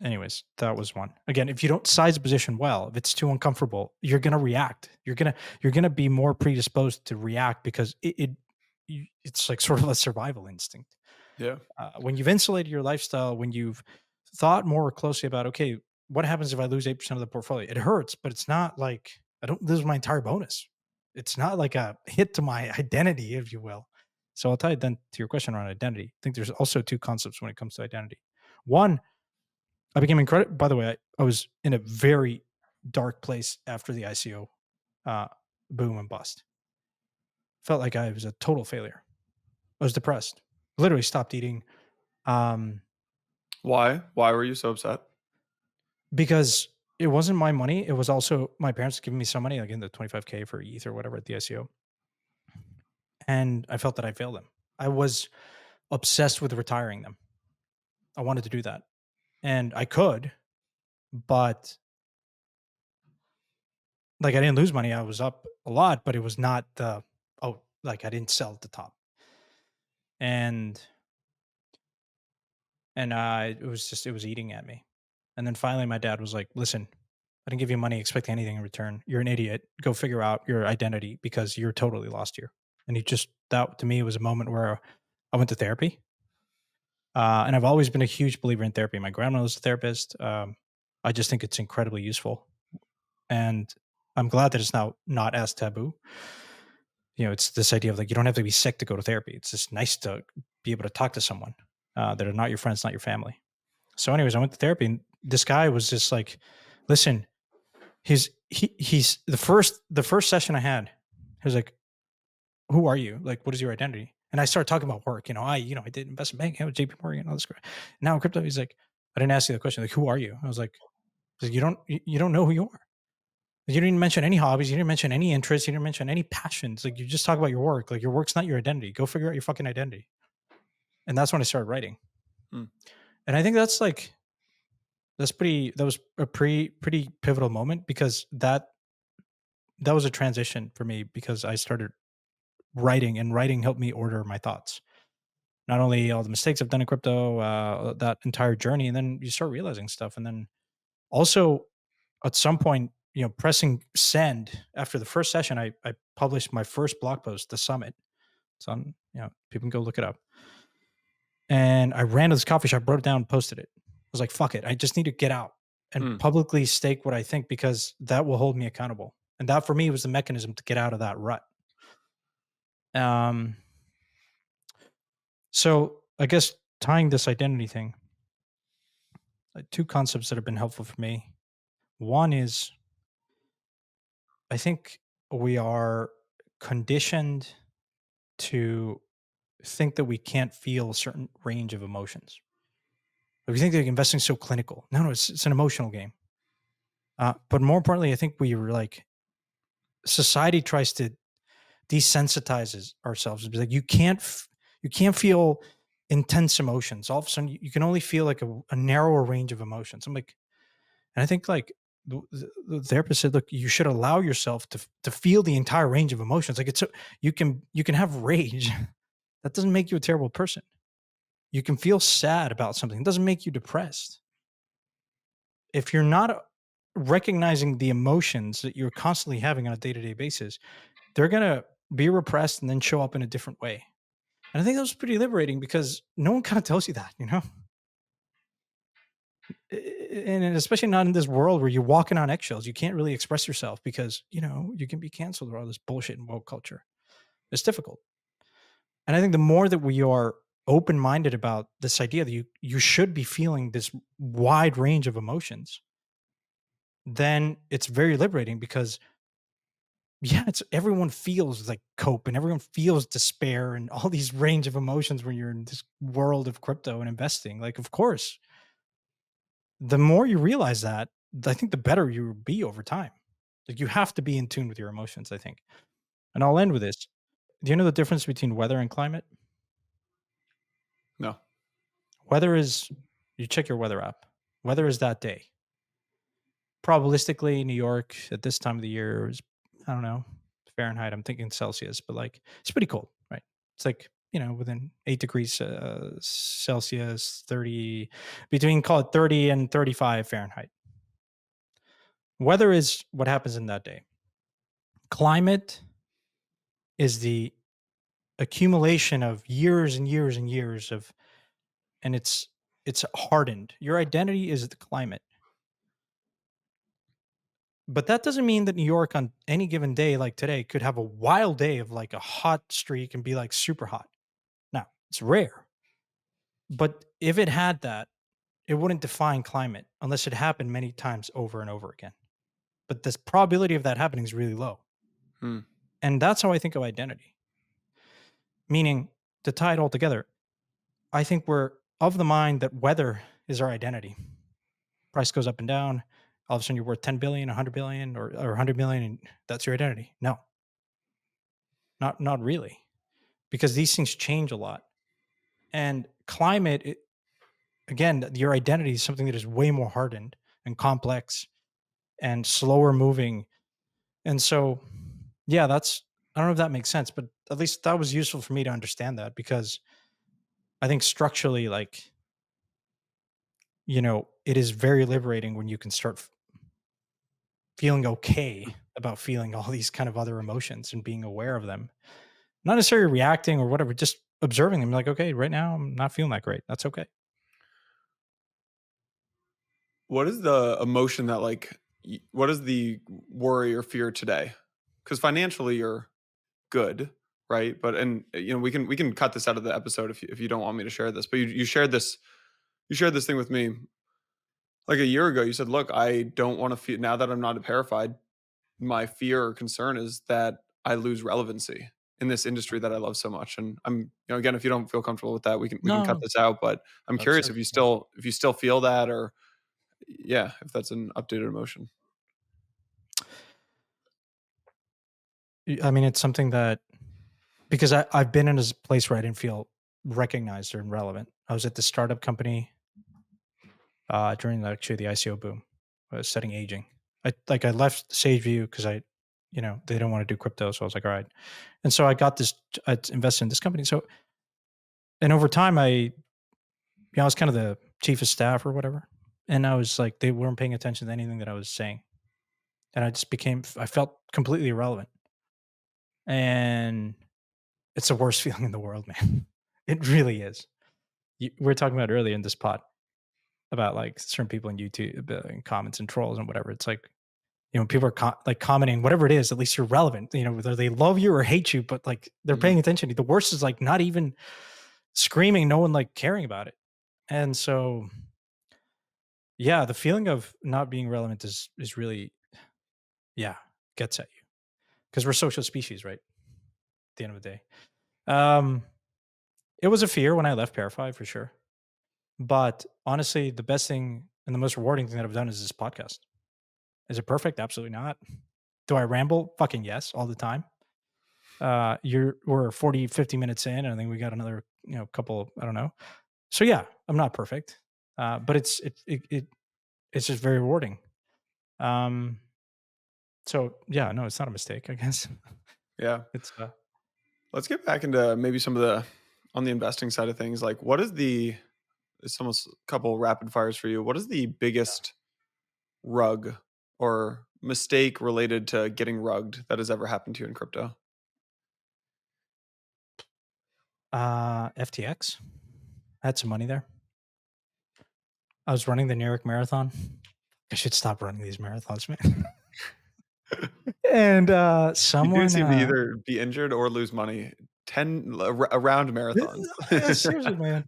anyways, that was one. Again, if you don't size a position well, if it's too uncomfortable, you're gonna react. You're gonna be more predisposed to react because it's like sort of a survival instinct. Yeah. When you've insulated your lifestyle, when you've thought more closely about, okay, what happens if I lose 8% of the portfolio? It hurts, but it's not like I don't lose my entire bonus. It's not like a hit to my identity, if you will. So I'll tie it then to your question around identity. I think there's also two concepts when it comes to identity. One, I became incredible. By the way, I was in a very dark place after the ICO boom and bust. Felt like I was a total failure. I was depressed. Literally stopped eating. Why? Why were you so upset? Because it wasn't my money. It was also my parents giving me some money, like in the 25K for ETH or whatever at the ICO. And I felt that I failed them. I was obsessed with retiring them. I wanted to do that. And I could, but like I didn't lose money. I was up a lot, but it was not like I didn't sell at the top. And it was eating at me. And then finally my dad was like, listen, I didn't give you money expecting anything in return. You're an idiot. Go figure out your identity because you're totally lost here. And that to me was a moment where I went to therapy. And I've always been a huge believer in therapy. My grandma was a therapist. I just think it's incredibly useful. And I'm glad that it's now not as taboo. It's this idea of like, you don't have to be sick to go to therapy. It's just nice to be able to talk to someone that are not your friends, not your family. So anyways, I went to therapy and this guy was just like, listen, he's the first session I had, he was like, who are you? Like, what is your identity? And I started talking about work. I did investment banking with JP Morgan and all this crap. Now in crypto, he's like, I didn't ask you the question. Like, who are you? I was like, you don't know who you are. You didn't mention any hobbies. You didn't mention any interests. You didn't mention any passions. Like, you just talk about your work. Like, your work's not your identity. Go figure out your fucking identity. And that's when I started writing. And I think that was a pretty pivotal moment because that was a transition for me because I started writing, and writing helped me order my thoughts. Not only all the mistakes I've done in crypto, that entire journey, and then you start realizing stuff. And then also at some point, pressing send after the first session, I published my first blog post, The Summit. It's on, people can go look it up. And I ran to this coffee shop, wrote it down, posted it. I was like, fuck it. I just need to get out and publicly stake what I think because that will hold me accountable. And that for me was the mechanism to get out of that rut. So I guess tying this identity thing, two concepts that have been helpful for me. One is I think we are conditioned to think that we can't feel a certain range of emotions. We think that investing is so clinical. No, it's an emotional game. But more importantly, I think we were like, society tries to desensitize ourselves. Be like, you can't feel intense emotions. All of a sudden, you can only feel like a narrower range of emotions. I'm like, and I think like the therapist said, look, you should allow yourself to feel the entire range of emotions. Like you can have rage. That doesn't make you a terrible person. You can feel sad about something. It doesn't make you depressed. If you're not recognizing the emotions that you're constantly having on a day-to-day basis, they're going to be repressed and then show up in a different way. And I think that was pretty liberating because no one kind of tells you that, and especially not in this world where you're walking on eggshells. You can't really express yourself because, you can be canceled or all this bullshit in woke culture. It's difficult. And I think the more that we are open-minded about this idea that you should be feeling this wide range of emotions, then it's very liberating because yeah, it's everyone feels like cope and everyone feels despair and all these range of emotions when you're in this world of crypto and investing. Like, of course, the more you realize that, I think the better you will be over time. Like, you have to be in tune with your emotions, I think. And I'll end with this. Do you know the difference between weather and climate? No. Weather is you check your weather app. Weather is that day. Probabilistically, New York at this time of the year is, I don't know, Fahrenheit. I'm thinking Celsius, but like it's pretty cold, right? It's like, within 8 degrees Celsius, 30, between call it 30 and 35 Fahrenheit. Weather is what happens in that day. Climate is the accumulation of years and years and years of, and it's hardened. Your identity is the climate. But that doesn't mean that New York on any given day like today could have a wild day of like a hot streak and be like super hot. Now, it's rare. But if it had that, it wouldn't define climate unless it happened many times over and over again. But the probability of that happening is really low. Hmm. And that's how I think of identity. Meaning, to tie it all together, I think we're of the mind that weather is our identity. Price goes up and down. All of a sudden, you're worth 10 billion, 100 billion, or 100 million, and that's your identity. No, not really, because these things change a lot. And climate, again, your identity is something that is way more hardened and complex and slower moving. And so, yeah, I don't know if that makes sense, but at least that was useful for me to understand that because I think structurally, like, it is very liberating when you can start feeling okay about feeling all these kind of other emotions and being aware of them. Not necessarily reacting or whatever, just observing them. Like, okay, right now I'm not feeling that great. That's okay. What is the emotion that what is the worry or fear today? Because financially you're good, right? But and we can cut this out of the episode if you don't want me to share this. But you shared this thing with me like a year ago. You said, "Look, I don't want to feel now that I'm not a verified. My fear or concern is that I lose relevancy in this industry that I love so much." And again, if you don't feel comfortable with that, we can cut No, this out. But I'm that's curious it. if you still feel that, or yeah, if that's an updated emotion. I mean, it's something that because I've been in a place where I didn't feel recognized or relevant. I was at the startup company during actually the ICO boom. I was studying aging. I left SageView because they don't want to do crypto, so I was like, all right. And so I invested in this company. So and over time, I was kind of the chief of staff or whatever, and I was like, they weren't paying attention to anything that I was saying, and I felt completely irrelevant, and it's the worst feeling in the world, man. It really is. We were talking about earlier in this pod about like certain people in YouTube and comments and trolls and whatever. It's like, people are like commenting, whatever it is, at least you're relevant, whether they love you or hate you, but like they're Mhm. paying attention. The worst is like not even screaming, no one like caring about it. And so, yeah, the feeling of not being relevant is really, yeah, gets at you because we're social species, right? At the end of the day. Um, it was a fear when I left Parify for sure. But honestly, the best thing and the most rewarding thing that I've done is this podcast. Is it perfect? Absolutely not. Do I ramble? Fucking yes, all the time. We're 40, 50 minutes in, and I think we got another, couple, I don't know. So yeah, I'm not perfect. But it's just very rewarding. Um, so yeah, no, it's not a mistake, I guess. Yeah. It's Let's get back into maybe some of the on the investing side of things. Like, what is the it's almost a couple rapid fires for you. What is the biggest rug or mistake related to getting rugged that has ever happened to you in crypto? FTX. I had some money there. I was running the New York Marathon. I should stop running these marathons, man. And You do someone seem to either be injured or lose money 10 around marathons. yeah, seriously, man.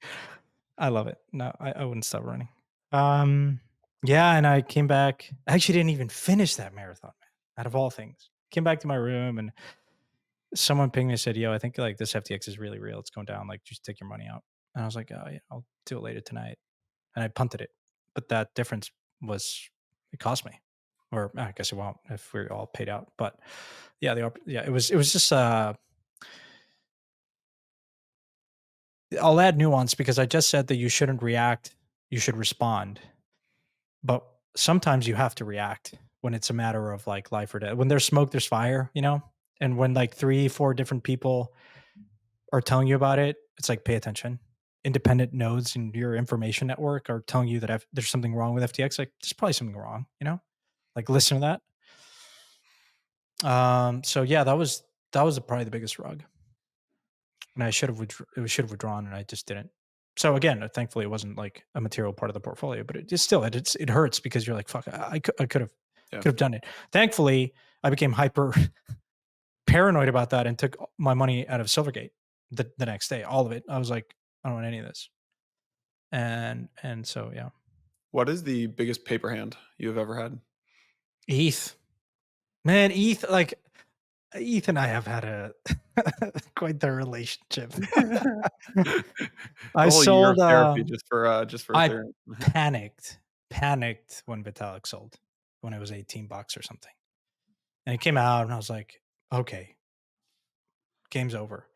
I love it. No, I wouldn't stop running. Um, Yeah, and I came back. I actually didn't even finish that marathon, man. Out of all things, came back to my room and someone pinged me and said, "Yo, I think like this FTX is really real. It's going down. Like, just take your money out." And I was like, "Oh yeah, I'll do it later tonight." And I punted it, but that difference was it cost me, or I guess it won't if we're all paid out. But yeah, yeah, it was just I'll add nuance because I just said that you shouldn't react, you should respond. But sometimes you have to react when it's a matter of like life or death. When there's smoke, there's fire, you know? And when like 3, 4 different people are telling you about it, it's like pay attention. Independent nodes in your information network are telling you that there's something wrong with FTX. Like there's probably something wrong, you know? Like listen to that. So yeah, that was probably the biggest rug. And I should have withdrawn, and I just didn't. So again, thankfully, it wasn't like a material part of the portfolio, but it just still it hurts because you're like, fuck, I Yeah. could have done it. Thankfully, I became hyper paranoid about that and took my money out of Silvergate the next day, all of it. I was like, I don't want any of this, and so yeah, What is the biggest paper hand you have ever had? ETH, man, ETH and I have had a quite the relationship. The I whole year of sold. therapy just for I Ethereum. panicked when Vitalik sold, when it was $18 or something. And it came out and I was like, okay, game's over.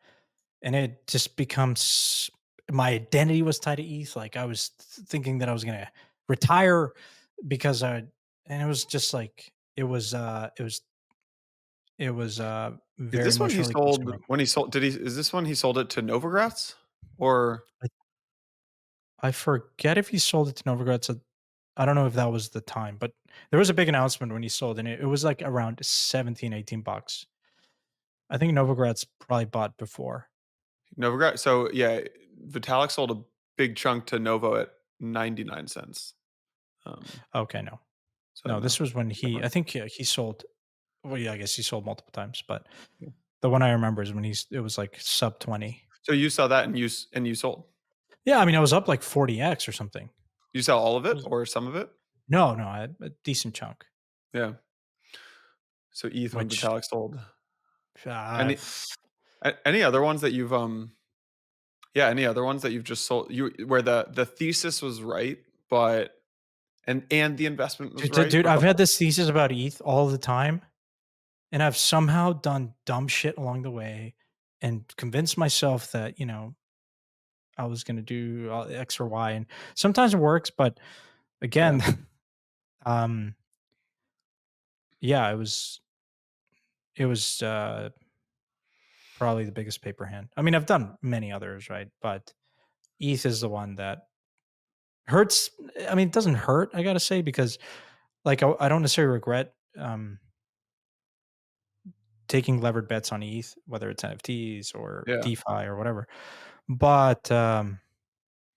And it just becomes my identity was tied to ETH. Like I was thinking that I was gonna retire because and it was just like it was Is very this when he emotionally sold consuming. is this when he sold it to Novogratz? Or I, I forget if he sold it to Novogratz. I don't know if that was the time, but there was a big announcement when he sold, and it was like around 17, $18. I think Novogratz probably bought before. Novogratz? So yeah, Vitalik sold a big chunk to Novo at 99 cents. Um, Okay, no. so No, no. this was when Never. I think he sold, well, yeah, I guess he sold multiple times, but Yeah. the one I remember is when it was like sub 20. So you saw that and you sold. Yeah, I mean, I was up like 40x or something. You sell all of It it was, or some of it? no, a decent chunk, Yeah. So ETH when which Vitalik sold. uh, Any any other ones that you've yeah, any other ones that you've just sold you where the thesis was right, but and the investment was right, dude, but I've the had this thesis about ETH all the time, and I've somehow done dumb shit along the way and convinced myself that, I was going to do X or Y, and sometimes it works, but yeah. again, um, yeah, it was probably the biggest paper hand. I mean, I've done many others, right? But ETH is the one that hurts. I mean, it doesn't hurt, I gotta say, because like I don't necessarily regret taking levered bets on ETH, whether it's NFTs or Yeah. DeFi or whatever. But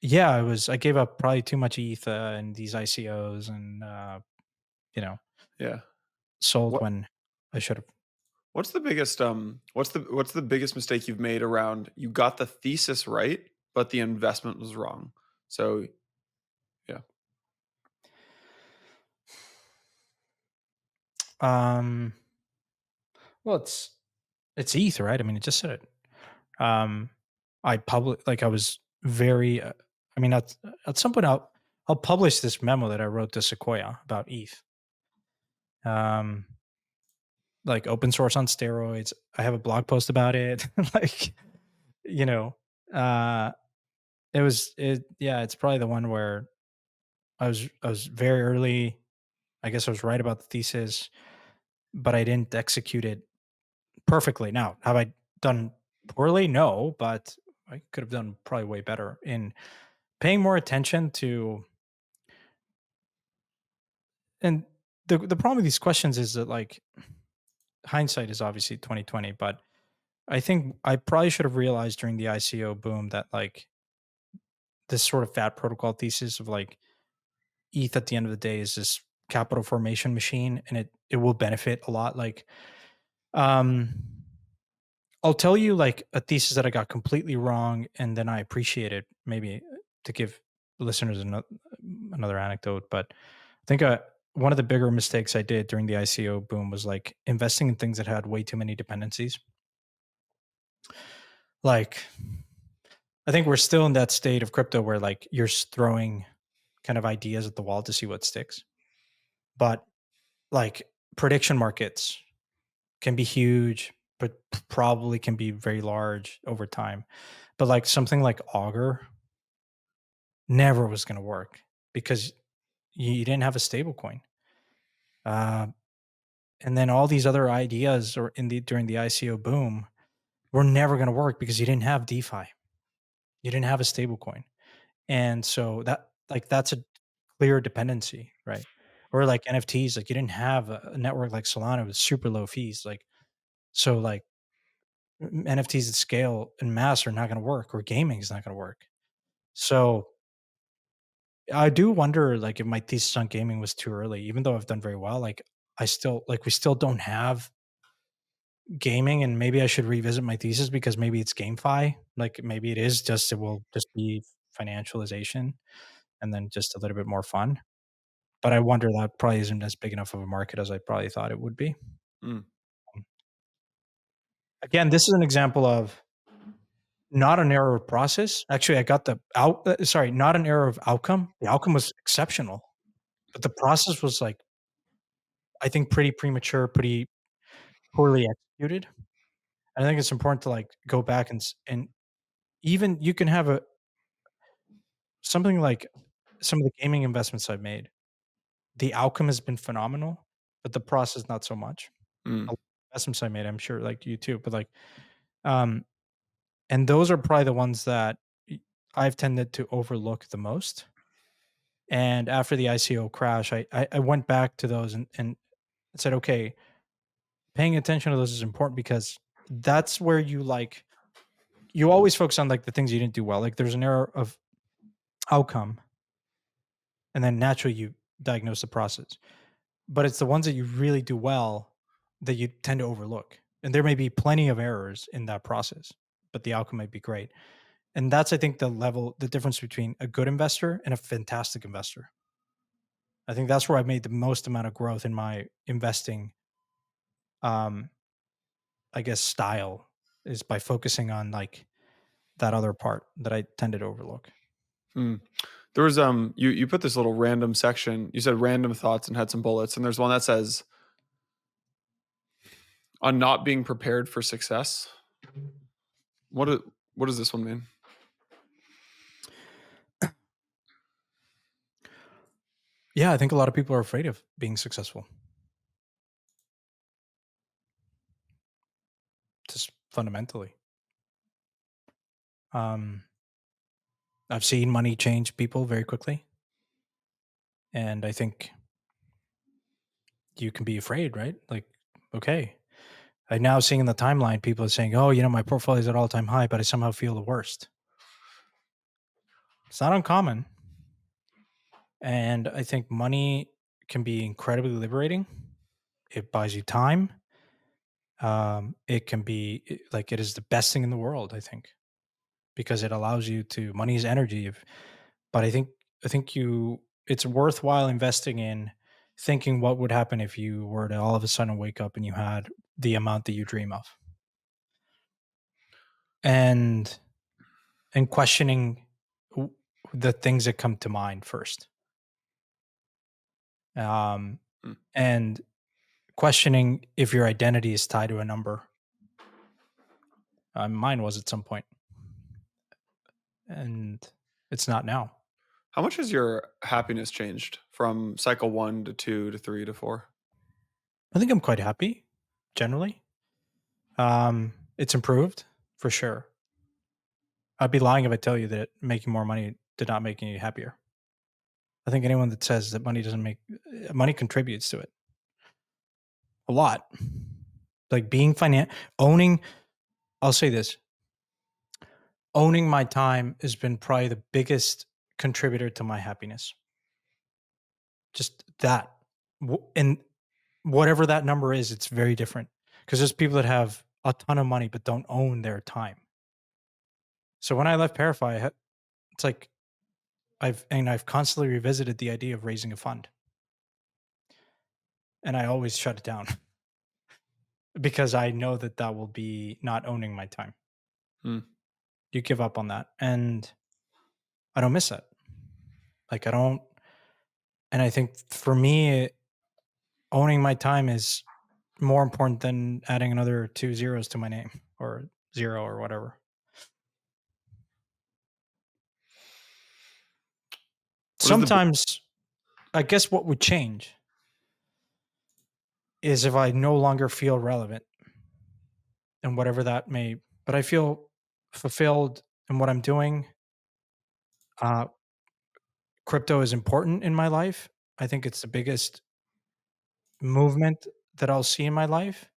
yeah, I gave up probably too much ETH in these ICOs, and you know, Yeah. sold What when I should have. what's the biggest what's the biggest mistake you've made around you got the thesis right, but the investment was wrong? So, yeah. Um, well, it's ETH, right? I mean, it just said it. Um, I was very. I mean, at some point, I'll publish this memo that I wrote to Sequoia about ETH. Um, like open source on steroids. I have a blog post about it. like, you know, uh, yeah. It's probably the one where I was very early. I guess I was right about the thesis, but I didn't execute it perfectly. Now, have I done poorly? No, but I could have done probably way better in paying more attention to. And the problem with these questions is that like hindsight is obviously 2020, but I think I probably should have realized during the ICO boom that like this sort of fat protocol thesis of like ETH at the end of the day is this capital formation machine, and it will benefit a lot. Like um I'll tell you like a thesis that I got completely wrong, and then I appreciate it maybe to give listeners another anecdote. But I think one of the bigger mistakes I did during the ICO boom was like investing in things that had way too many dependencies. Like, I think we're still in that state of crypto where like you're throwing kind of ideas at the wall to see what sticks. But like prediction markets can be huge, but probably can be very large over time. But like something like Augur never was going to work because you didn't have a stable coin. Uh, and then all these other ideas or during the ICO boom were never going to work because you didn't have DeFi. You didn't have a stable coin. And so that's a clear dependency, right? Or like NFTs, like you didn't have a network like Solana with super low fees. Like so like NFTs at scale and mass are not going to work, or gaming is not going to work. So I do wonder, like, if my thesis on gaming was too early, even though I've done very well. Like, we still don't have gaming, and maybe I should revisit my thesis because maybe it's GameFi. Like, maybe it will just be financialization and then just a little bit more fun. But I wonder that probably isn't as big enough of a market as I probably thought it would be. Mm. Again, this is an example of not an error of process. Actually, I got not an error of outcome. The outcome was exceptional, but the process was like, I think, pretty premature, pretty poorly executed. I think it's important to like go back and even you can have a something like some of the gaming investments I've made. The outcome has been phenomenal, but the process not so much. A Mm. lot of investments I made, I'm sure, like you too, but like, um, and those are probably the ones that I've tended to overlook the most. And after the ICO crash, I went back to those and said, okay, paying attention to those is important because that's where you always focus on like the things you didn't do well. Like there's an error of outcome, and then naturally you diagnose the process. But it's the ones that you really do well that you tend to overlook. And there may be plenty of errors in that process, but the outcome might be great. And that's, I think, the difference between a good investor and a fantastic investor. I think that's where I've made the most amount of growth in my investing, um, I guess, style is by focusing on like that other part that I tended to overlook. Mm. There was you put this little random section. You said random thoughts and had some bullets, and there's one that says on not being prepared for success. What do- what does this one mean? Yeah, I think a lot of people are afraid of being successful, just fundamentally. Um, I've seen money change people very quickly. And I think you can be afraid, right? Like, okay. I now seeing in the timeline, people are saying, oh, my portfolio is at all time high, but I somehow feel the worst. It's not uncommon. And I think money can be incredibly liberating. It buys you time. It can be like it is the best thing in the world, I think, because it allows you to money is energy. But I think it's worthwhile investing in thinking what would happen if you were to all of a sudden wake up and you had the amount that you dream of. And questioning w- the things that come to mind first. Um Mm. and questioning if your identity is tied to a number. Mine was at some point, and it's not now. How much has your happiness changed from cycle 1 to 2 to 3 to 4? I think I'm quite happy generally. It's improved for sure. I'd be lying if I tell you that making more money did not make you happier. I think anyone that says that money doesn't make money contributes to it a lot. Like owning, I'll say this, owning my time has been probably the biggest contributor to my happiness. Just that. And whatever that number is, it's very different because there's people that have a ton of money but don't own their time. So when I left Parify, it's like I've constantly revisited the idea of raising a fund. and I always shut it down because I know that that will be not owning my time. Hmm. You give up on that, and I don't miss that. Like I don't, and I think for me, owning my time is more important than adding another 2 zeros to my name or 0 or whatever. What is the Sometimes, I guess what would change is if I no longer feel relevant and whatever that may, but I feel fulfilled in what I'm doing. Uh, Crypto is important in my life. I think it's the biggest movement that I'll see in my life,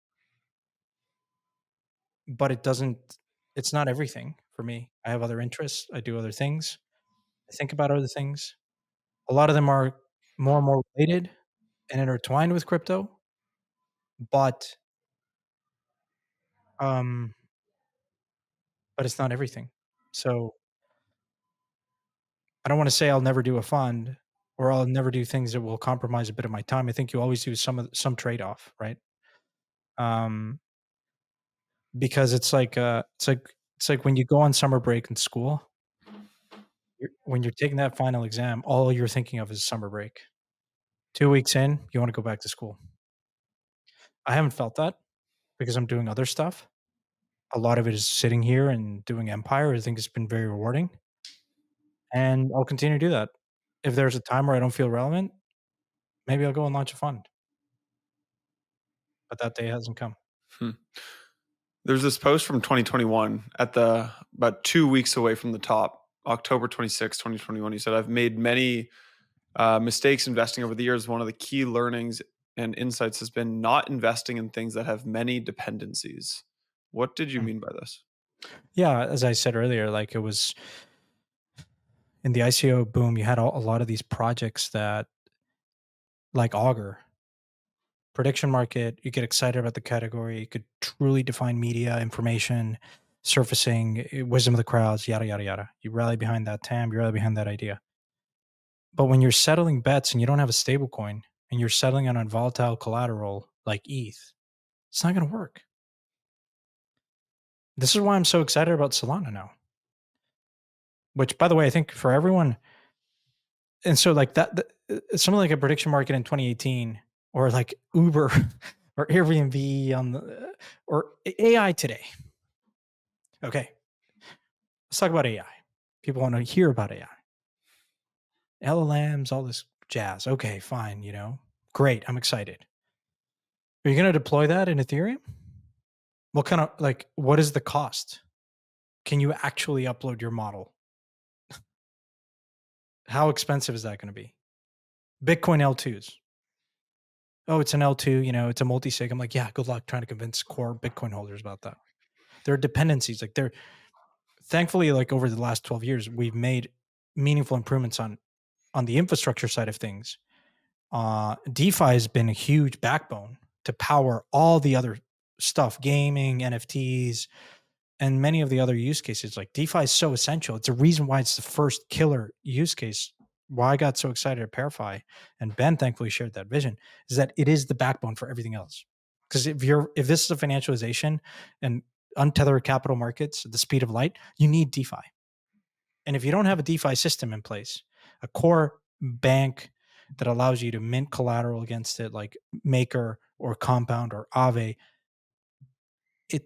but it's not everything for me. I have other interests. I do other things. I think about other things. A lot of them are more and more related and intertwined with crypto, but um, but it's not everything. So I don't want to say I'll never do a fund or I'll never do things that will compromise a bit of my time. I think you always do some trade off, right? Um, because it's like when you go on summer break in school, when you're taking that final exam, all you're thinking of is summer break. 2 weeks in, you want to go back to school. I haven't felt that because I'm doing other stuff. A lot of it is sitting here and doing Empire. I think it's been very rewarding, and I'll continue to do that. If there's a time where I don't feel relevant, maybe I'll go and launch a fund, but that day hasn't come. Hmm. There's this post from 2021 at the about 2 weeks away from the top, October 26, 2021. He said, I've made many mistakes investing over the years. One of the key learnings and insights has been not investing in things that have many dependencies. What did you Mm. mean by this? Yeah, as I said earlier, like it was in the ICO boom, you had a lot of these projects that like Augur, prediction market, you get excited about the category, you could truly define media, information, surfacing, wisdom of the crowds, yada, yada, yada. You rally behind that TAM, you rally behind that idea. But when you're settling bets and you don't have a stable coin and you're settling on volatile collateral like ETH, it's not going to work. This is why I'm so excited about Solana now. Which, by the way, I think for everyone, and so like something like a prediction market in 2018, or like Uber or Airbnb on the or AI today. Okay, let's talk about AI. People want to hear about AI, LLMs, all this jazz. Okay, fine. Great. I'm excited. Are you going to deploy that in Ethereum? What kind of like what is the cost? Can you actually upload your model? How expensive is that going to be? Bitcoin L2s. Oh, it's an L2, it's a multi-sig. I'm like, yeah, good luck trying to convince core Bitcoin holders about that. There are dependencies. Like they're thankfully, like over the last 12 years, we've made meaningful improvements on the infrastructure side of things. DeFi has been a huge backbone to power all the other stuff, gaming, NFTs, and many of the other use cases. Like DeFi is so essential. It's a reason why it's the first killer use case. Why I got so excited at Parify, and Ben thankfully shared that vision, is that it is the backbone for everything else. Because if this is a financialization and untethered capital markets at the speed of light, you need DeFi. And if you don't have a DeFi system in place, a core bank that allows you to mint collateral against it, like Maker or Compound or Aave, it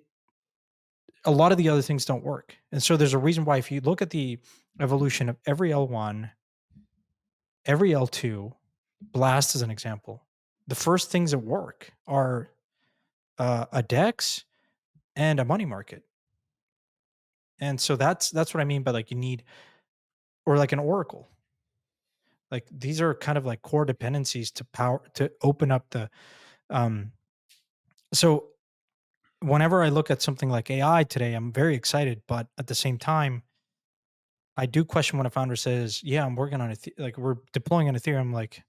a lot of the other things don't work. And so there's a reason why if you look at the evolution of every L1, every L2, Blast as an example, the first things that work are a DEX and a money market. And so that's what I mean by like you need, or like an Oracle. Like these are kind of like core dependencies to open up the um so whenever I look at something like AI today, I'm very excited, but at the same time, I do question when a founder says, "Yeah, I'm working on it, like we're deploying an Ethereum." Like,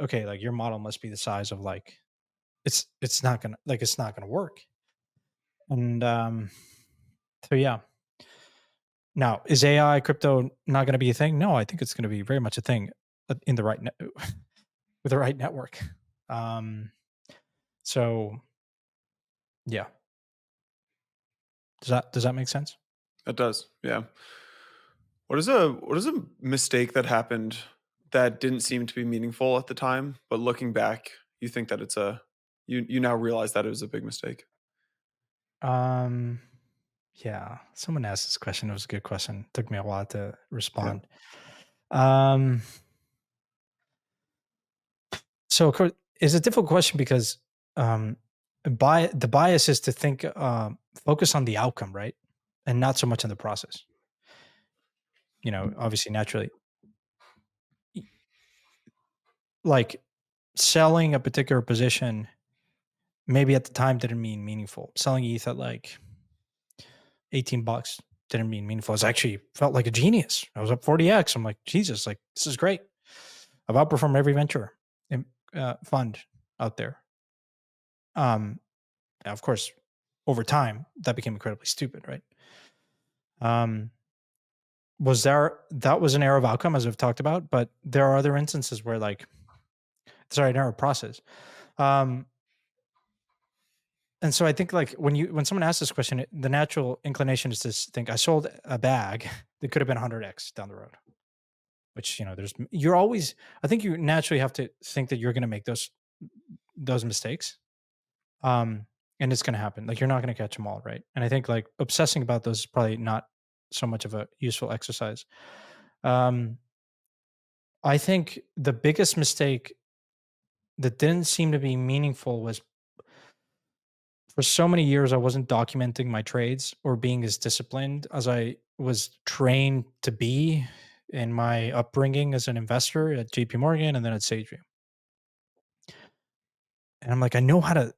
okay, like your model must be the size of like it's not gonna work. And so yeah. Now, is AI crypto not going to be a thing? No, I think it's going to be very much a thing in the right with the right network. Um, So yeah, does that make sense? That does. Yeah. What is a mistake that happened that didn't seem to be meaningful at the time, but looking back, you think that it's a you now realize that it was a big mistake? Um, yeah, someone asked this question. It was a good question. Took me a while to Yeah. respond. Um, so of course, it's a difficult question because um, the bias is to think focus on the outcome, right, and not so much on the process. Obviously, naturally, Y- like selling a particular position, maybe at the time didn't mean meaningful. Selling ETH at like $18 didn't mean meaningful. It was actually felt like a genius. I was up 40x. I'm like, Jesus, like this is great. I've outperformed every venture fund out there. Now, of course, over time that became incredibly stupid, right? Um, that was an error of outcome as we've talked about, but there are other instances where an error of process. Um, and so I think like when someone asks this question, the natural inclination is to think I sold a bag that could have been 100x down the road. Which you're always. I think you naturally have to think that you're going to make those mistakes, um, and it's going to happen. Like you're not going to catch them all, right? And I think like obsessing about those is probably not so much of a useful exercise. Um, I think the biggest mistake that didn't seem to be meaningful was for so many years I wasn't documenting my trades or being as disciplined as I was trained to be in my upbringing as an investor at JP Morgan and then at Sageview. And I'm like, I know how to.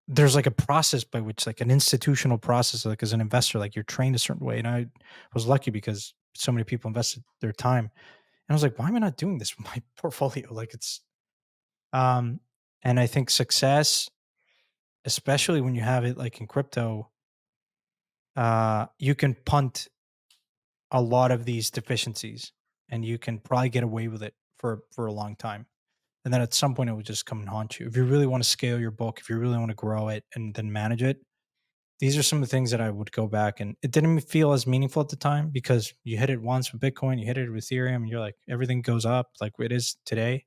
There's like a process by which, like an institutional process, like as an investor, like you're trained a certain way. And I was lucky because so many people invested their time. And I was like, why am I not doing this with my portfolio? Like um, and I think success, especially when you have it like in crypto, you can punt a lot of these deficiencies and you can probably get away with it for a long time. And then at some point it would just come and haunt you. If you really want to scale your book, if you really want to grow it and then manage it, these are some of the things that I would go back and it didn't feel as meaningful at the time because you hit it once with Bitcoin, you hit it with Ethereum, and you're like, everything goes up like it is today.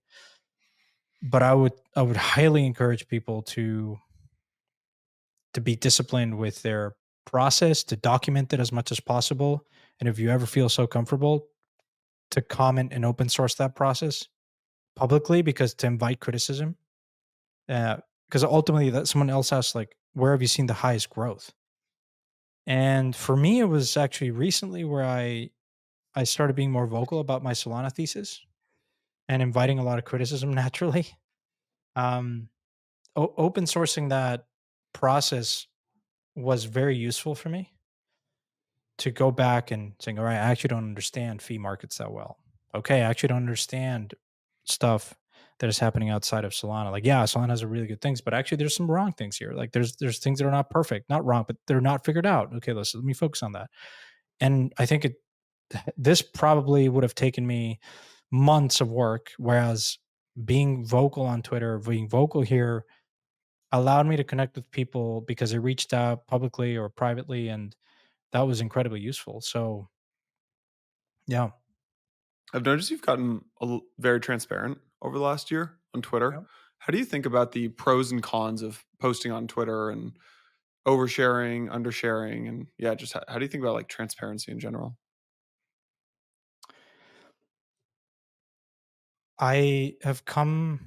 But I would highly encourage people to be disciplined with their process, to document it as much as possible. And if you ever feel so comfortable, to comment and open source that process publicly because to invite criticism. Because ultimately that someone else asks like, where have you seen the highest growth? And for me, it was actually recently where I started being more vocal about my Solana thesis and inviting a lot of criticism naturally. Um, open sourcing that process was very useful for me to go back and saying, all right, I actually don't understand fee markets that well. Okay, I actually don't understand stuff that is happening outside of Solana. Like, yeah, Solana has a really good things, but actually there's some wrong things here. Like there's things that are not perfect, not wrong, but they're not figured out. Okay, let me focus on that. And I think this probably would have taken me months of work, whereas being vocal on Twitter, being vocal here allowed me to connect with people because I reached out publicly or privately, and that was incredibly useful. So, yeah. I've noticed you've gotten very transparent over the last year on Twitter. Yep. How do you think about the pros and cons of posting on Twitter and oversharing, undersharing, and yeah, just how do you think about like transparency in general? I have come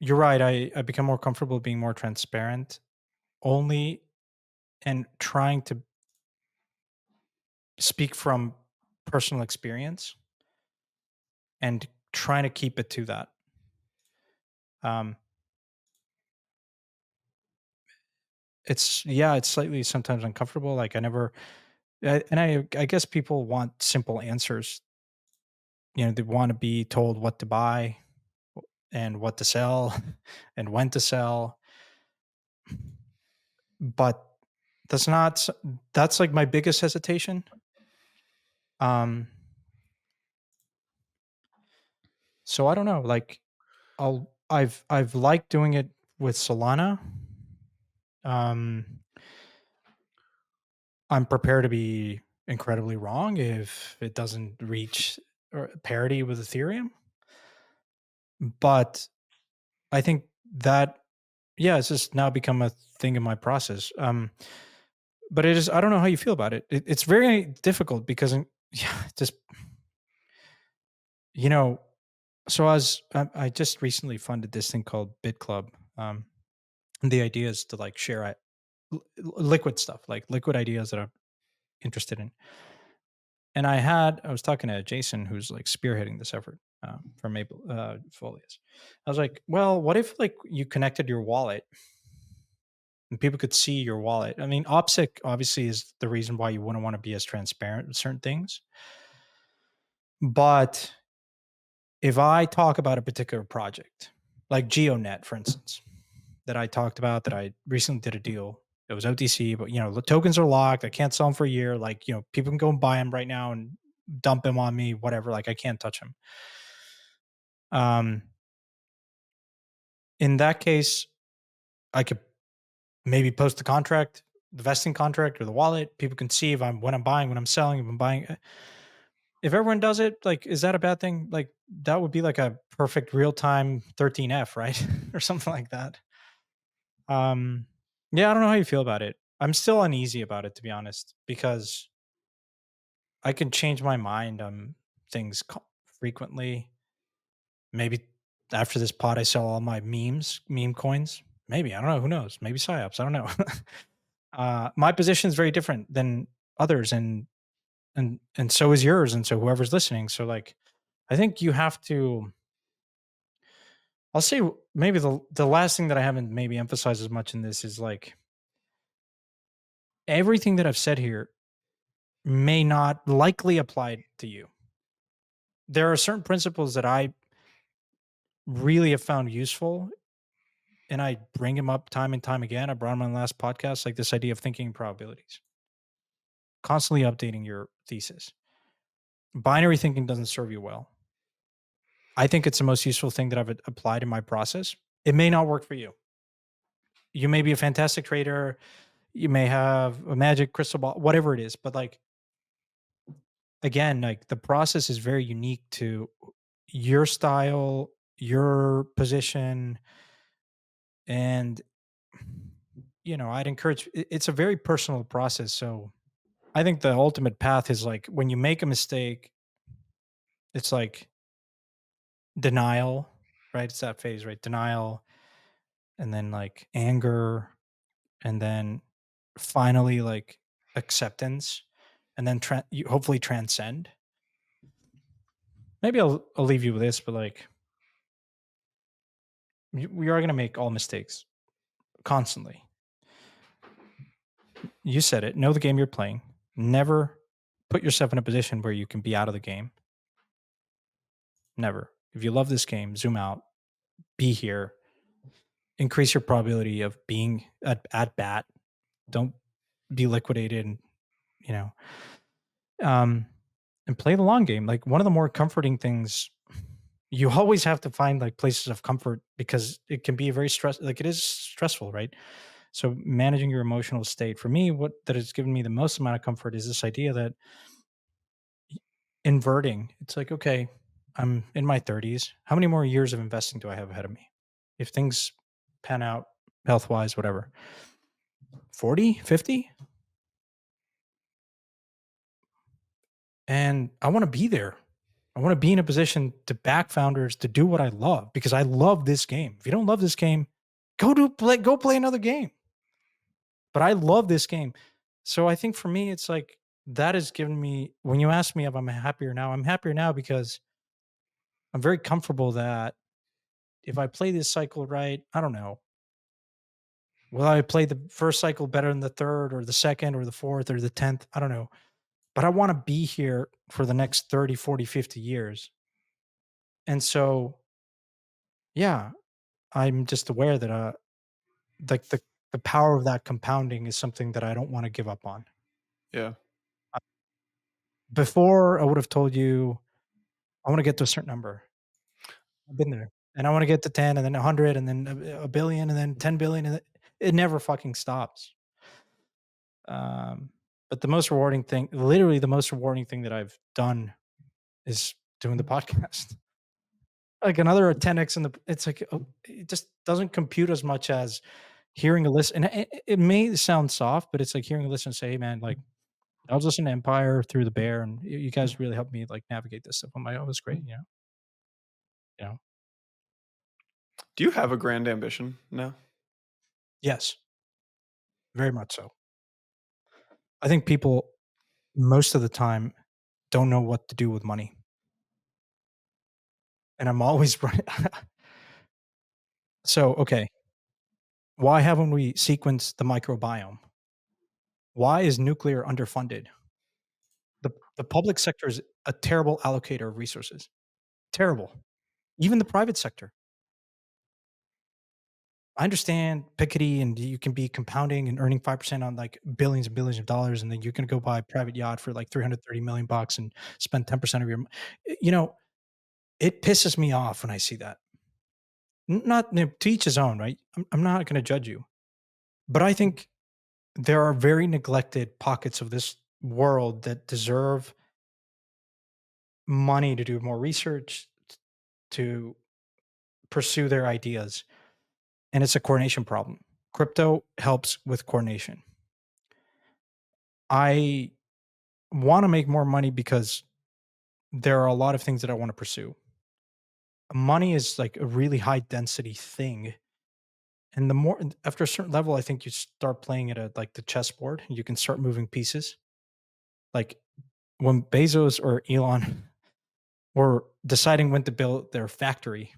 You're right. I become more comfortable being more transparent only and trying to speak from personal experience and trying to keep it to that. Um, it's slightly sometimes uncomfortable. Like I guess people want simple answers. They want to be told what to buy and what to sell and when to sell. But that's not that's like my biggest hesitation. Um, so I don't know. Like I've liked doing it with Solana, um, I'm prepared to be incredibly wrong if it doesn't reach parity with Ethereum. But I think that, yeah, it's just now become a thing in my process. But it is, I don't know how you feel about it. It's very difficult because, yeah, just, you know, so I just recently funded this thing called Bit Club. And the idea is to like share liquid stuff, like liquid ideas that I'm interested in. And I was talking to Jason, who's like spearheading this effort from Maple Folius. I was like, well, what if like you connected your wallet and people could see your wallet? I mean, OPSEC obviously is the reason why you wouldn't want to be as transparent with certain things. But if I talk about a particular project, like GeoNet, for instance, that I talked about, that I recently did a deal. It was OTC, but the tokens are locked. I can't sell them for a year. Like, people can go and buy them right now and dump them on me, whatever. Like, I can't touch them. In that case, I could maybe post the contract, the vesting contract, or the wallet. People can see if when I'm buying, when I'm selling, if I'm buying. If everyone does it, like, is that a bad thing? Like, that would be like a perfect real time 13F, right? Or something like that. Yeah, I don't know how you feel about it. I'm still uneasy about it, to be honest, because I can change my mind on things frequently. Maybe after this pod, I sell all my meme coins. Maybe, I don't know. Who knows? Maybe psyops. I don't know. My position is very different than others, and so is yours, and so whoever's listening. So, like, I think you have to. I'll say maybe the last thing that I haven't maybe emphasized as much in this is like everything that I've said here may not likely apply to you. There are certain principles that I really have found useful, and I bring them up time and time again. I brought them on the last podcast, like this idea of thinking in probabilities, constantly updating your thesis. Binary thinking doesn't serve you well. I think it's the most useful thing that I've applied in my process. It may not work for you. You may be a fantastic trader. You may have a magic crystal ball, whatever it is. But like, again, like the process is very unique to your style, your position, and I'd encourage. It's a very personal process. So I think the ultimate path is like when you make a mistake, it's like denial, right? It's that phase, right? Denial, and then like anger, and then finally like acceptance, and then you hopefully transcend. Maybe I'll leave you with this, but like we are going to make all mistakes constantly. You said it. Know the game you're playing. Never put yourself in a position where you can be out of the game. Never. If you love this game, zoom out, be here, increase your probability of being at bat. Don't be liquidated, you know, um, and play the long game. Like one of the more comforting things, you always have to find like places of comfort because it can be very like it is stressful, right? So managing your emotional state for me, what that has given me the most amount of comfort is this idea that inverting. It's like, okay, I'm in my 30s. How many more years of investing do I have ahead of me? If things pan out health wise, whatever, 40, 50? And I want to be there. I want to be in a position to back founders to do what I love because I love this game. If you don't love this game, go play another game. But I love this game. So I think for me, it's like that has given me, when you ask me if I'm happier now, I'm happier now because I'm very comfortable that if I play this cycle right, I don't know. Will I play the first cycle better than the third or the second or the fourth or the 10th? I don't know. But I want to be here for the next 30, 40, 50 years. And so, yeah, I'm just aware that like the power of that compounding is something that I don't want to give up on. Yeah. Uh, Before I would have told you I want to get to a certain number. I've been there. and I want to get to 10 and then 100 and then a billion and then 10 billion. And it never fucking stops. Um, but the most rewarding thing, literally the most rewarding thing that I've done is doing the podcast. Like another 10x in the, it's like, it just doesn't compute as much as hearing a listen. And it may sound soft, but it's like hearing a listen say, hey man, like I was listening to Empire through the bear and you guys really helped me like navigate this stuff. I'm like, oh, it was great. You know, Do you have a grand ambition? No. yes, very much so. I think people most of the time don't know what to do with money. And I'm always right. So, okay, why haven't we sequenced the microbiome? Why is nuclear underfunded? The public sector is a terrible allocator of resources. Terrible. Even the private sector. I understand Piketty and you can be compounding and earning 5% on like billions and billions of dollars, and then you can go buy a private yacht for like 330 million bucks and spend 10% of your you know, it pisses me off when I see that. Not to each his own, right? I'm not going to judge you. But I think there are very neglected pockets of this world that deserve money to do more research, to pursue their ideas. And it's a coordination problem. Crypto helps with coordination. I want to make more money because there are a lot of things that I want to pursue. Money is like a really high density thing. And the more after a certain level, I think you start playing it at like the chessboard. You can start moving pieces. Like when Bezos or Elon were deciding when to build their factory,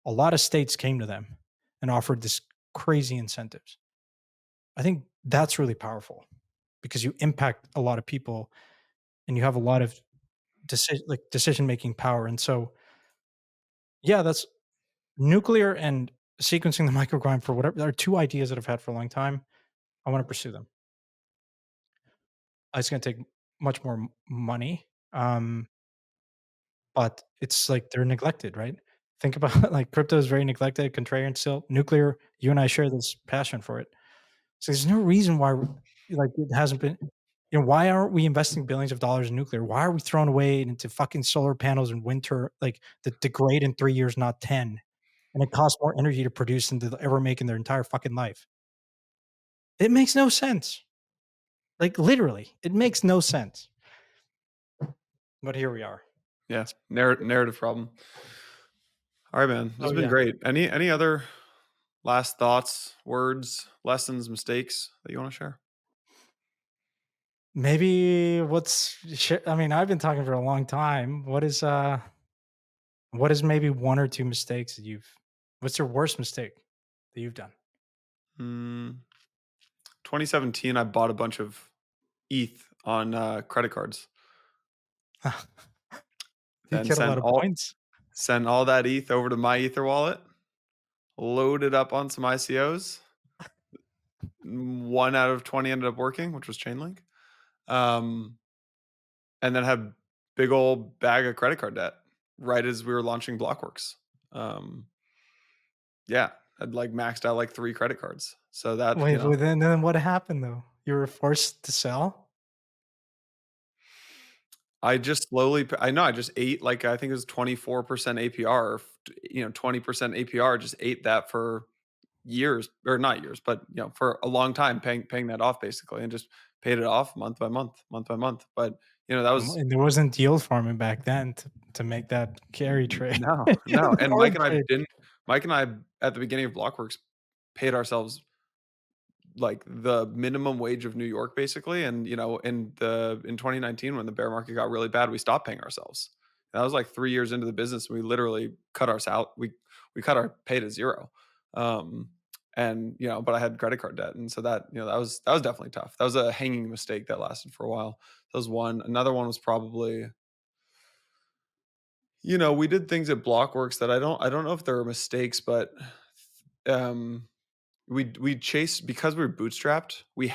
a lot of states came to them and offered this crazy incentives. I think that's really powerful because you impact a lot of people and you have a lot of decision making power. And so, yeah, that's nuclear and sequencing the microgrime for whatever. There are two ideas that I've had for a long time. I want to pursue them. It's going to take much more money, but it's like they're neglected, right? Think about like crypto is very neglected, contrarian still. Nuclear, you and I share this passion for it. So there's no reason why like it hasn't been. Why aren't we investing billions of dollars in nuclear? Why are we throwing away into fucking solar panels and winter like that degrade in 3 years, not 10? And it costs more energy to produce than they'll ever make in their entire fucking life. It makes no sense. Like literally, it makes no sense. But here we are. Yeah. Narrative problem. All right, man. This Oh has been yeah. great. Any other last thoughts, words, lessons, mistakes that you want to share? Maybe I mean, I've been talking for a long time. What is maybe one or two mistakes that what's your worst mistake that you've done? Mm, 2017, I bought a bunch of ETH on credit cards. You Then get a lot of points. send all that ETH over to my Ether wallet, load it up on some ICOs. 1 out of 20 ended up working, which was Chainlink. Um, and then had big old bag of credit card debt right as we were launching Blockworks. Um, yeah, I'd like maxed out like 3 credit cards. So that, Wait, but then what happened though? You were forced to sell? I just slowly I know I just ate like I think it was 24% APR, 20% APR, just ate that for years, or not years, but for a long time, paying that off basically, and just paid it off month by month, month by month. But that was And there wasn't yield farming back then to make that carry trade. no, no. And Carry trade. Mike and I at the beginning of Blockworks paid ourselves like the minimum wage of New York basically. And in 2019 when the bear market got really bad, we stopped paying ourselves. That was like 3 years into the business. We literally cut our we cut our pay to zero. Um, and but I had credit card debt, and so that was definitely tough. That was a hanging mistake that lasted for a while. That was one. Another one was probably we did things at Blockworks that I don't know if there were mistakes, but um we chased because we were bootstrapped. We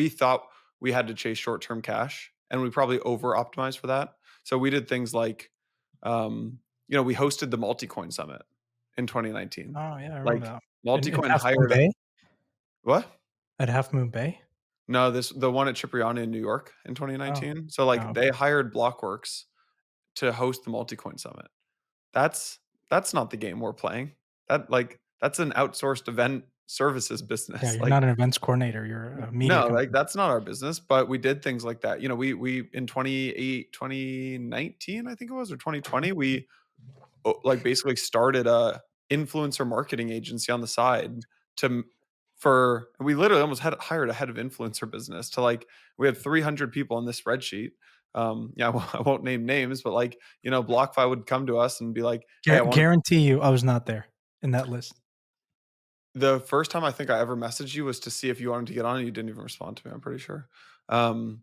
thought we had to chase short-term cash, and we probably over optimized for that. So we did things like, we hosted the Multicoin Summit in 2019. Oh yeah, I remember Like that. In Multicoin Half Moon hired Bay? what? At Half Moon Bay? No, the one at Cipriani in New York in Oh. 2019. So Oh, like okay. they hired Blockworks to host the Multicoin Summit. That's that's not the game we're playing. That's an outsourced event services Yeah, business. you're Like not an events coordinator, you're a media no, like company. that's not our business, but we did things like that. We in 2019, I think it was, or 2020, we like basically started a influencer marketing agency on the side to for we literally almost had hired a head of influencer business to like we had 300 people on this spreadsheet. Yeah, I won't name names, but like BlockFi would come to us and be like, "Hey, I want." Guarantee you I was not there in that list. The first time I think I ever messaged you was to see if you wanted to get on, and you didn't even respond to me. I'm pretty sure. Um,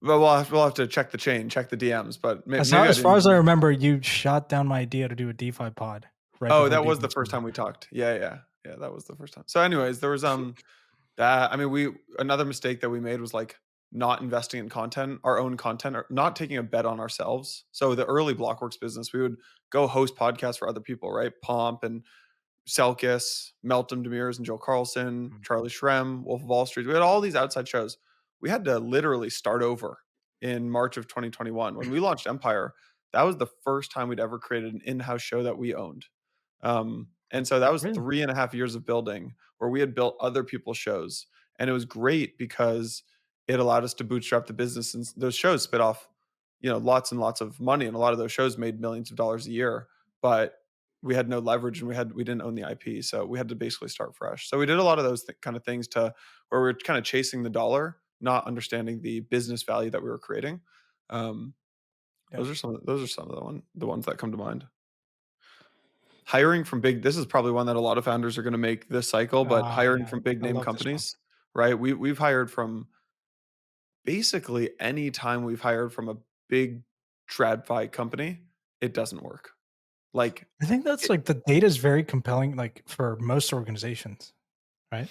but we'll have to check the chain, check the DMs. But maybe I As far didn't as I even. remember, you shot down my idea to do a DeFi pod right Oh, before that was DeFi the first started. time we talked. Yeah. That was the first time. So, anyways, there was that. I mean, we another mistake that we made was like not investing in content, our own content, or not taking a bet on ourselves. So the early Blockworks business, we would go host podcasts for other people, right? Pomp and Selkis, Meltem Demirs and Joe Carlson, Mm. Charlie Shrem, Wolf of Wall Street. We had all these outside shows. We had to literally start over in March of 2021. When we launched Empire, that was the first time we'd ever created an in-house show that we owned. And so that was Really? 3.5 years of building where we had built other people's shows. And it was great because it allowed us to bootstrap the business. And those shows spit off, lots and lots of money. And a lot of those shows made millions of dollars a year. But we had no leverage and we didn't own the IP. So we had to basically start fresh. So we did a lot of those kind of things to where we are kind of chasing the dollar, not understanding the business value that we were creating. Um, Yeah. those are some of the ones that come to mind. Hiring from big this is probably one that a lot of founders are going to make this cycle, but hiring Yeah, from big I name love this one. companies, right? We've hired from basically any time we've hired from a big TradFi company, it doesn't work. Like I think that's it, like the data is very compelling, like for most organizations, right?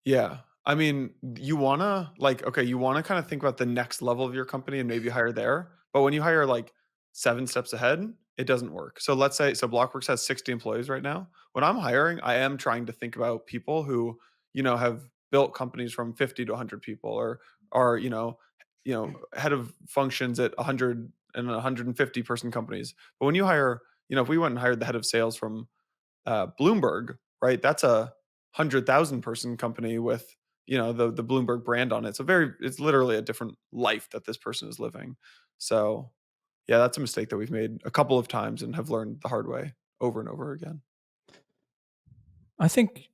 yeah. I mean, you wanna like, okay, you wanna kind of think about the next level of your company and maybe hire there. But when you hire like 7 steps ahead, it doesn't work. So let's say Blockworks has 60 employees right now. When I'm hiring, I am trying to think about people who, have built companies from 50 to 100 people or are, head of functions at 100 and 150 person companies. But when you hire, if we went and hired the head of sales from Bloomberg, right? That's a 100,000 person company with the Bloomberg brand on it. So it's literally a different life that this person is living. So yeah, that's a mistake that we've made a couple of times and have learned the hard way over and over again. I think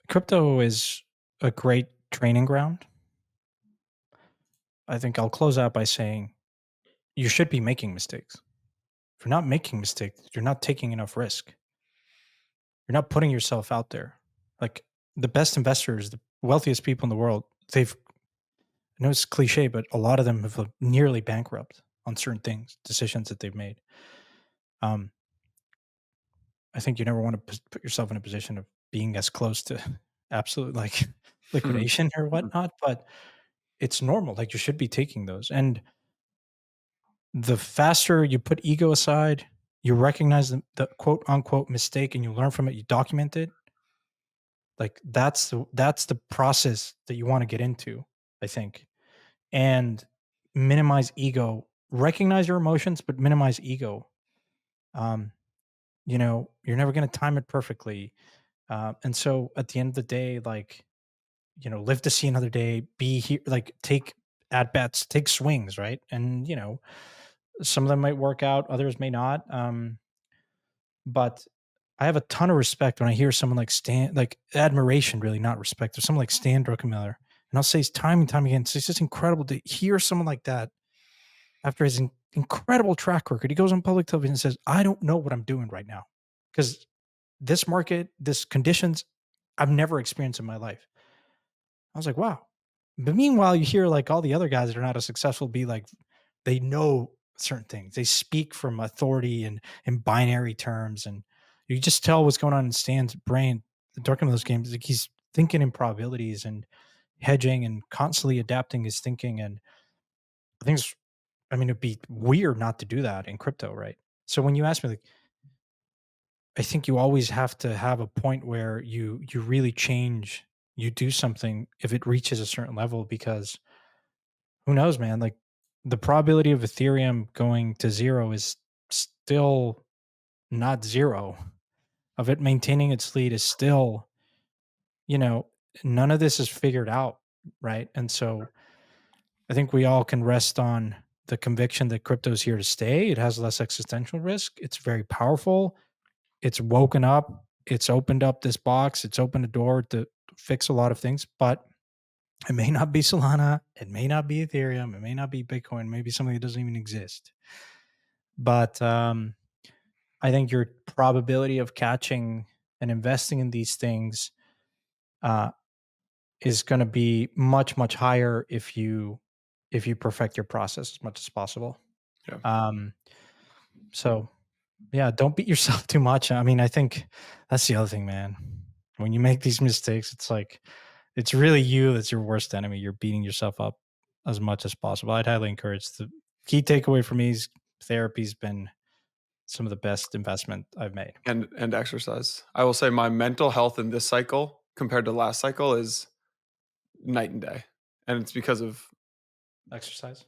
crypto is a great training ground. I think I'll close out by saying you should be making mistakes. If you're not making mistakes, you're not taking enough risk. You're not putting yourself out there. Like the best investors, the wealthiest people in the world, I know it's cliche, but a lot of them have nearly bankrupt on certain things, decisions that they've made. Um, I think you never want to put yourself in a position of being as close to absolute like liquidation or whatnot, but it's normal. Like you should be taking those. And the faster you put ego aside, you recognize the quote unquote mistake and you learn from it, you document it. Like that's the process that you want to get into, I think. And minimize ego. Recognize your emotions, but minimize ego. Um, you're never going to time it perfectly. And so at the end of the day, like, live to see another day, be here, like take at bats, take swings, right? And, some of them might work out, others may not. But I have a ton of respect when I hear someone like Stan, like admiration, really, not respect. There's someone like Stan Druckenmiller. And I'll say it's time and time again, it's just incredible to hear someone like that after his incredible track record. He goes on public television and says, I don't know what I'm doing right now because this market, this conditions, I've never experienced in my life. I was like, wow. But meanwhile, you hear like all the other guys that are not as successful be like, they know certain things. They speak from authority and in binary terms. And you just tell what's going on in Stan's brain during those games. Like he's thinking in probabilities and hedging and constantly adapting his thinking. And I think it's I mean, it'd be weird not to do that in crypto, right? So when you ask me, like, I think you always have to have a point where you really change, you do something if it reaches a certain level, because who knows, man? Like, the probability of Ethereum going to zero is still not zero. Of it maintaining its lead is still, you know, none of this is figured out, right? And so I think we all can rest on the conviction that crypto is here to stay. It has less existential risk. It's very powerful. It's woken up. It's opened up this box. It's opened a door to fix a lot of things, but it may not be Solana. It may not be Ethereum. It may not be Bitcoin. Maybe something that doesn't even exist. But I think your probability of catching and investing in these things uh, is going to be much, much higher if you perfect your process as much as possible. Yeah. So yeah, don't beat yourself too much. I mean, I think that's the other thing, man. When you make these mistakes, it's like, it's really you that's your worst enemy. You're beating yourself up as much as possible. I'd highly encourage. The key takeaway for me is therapy's been some of the best investment I've made. And exercise. I will say my mental health in this cycle compared to last cycle is night and day. And it's because of Exercise.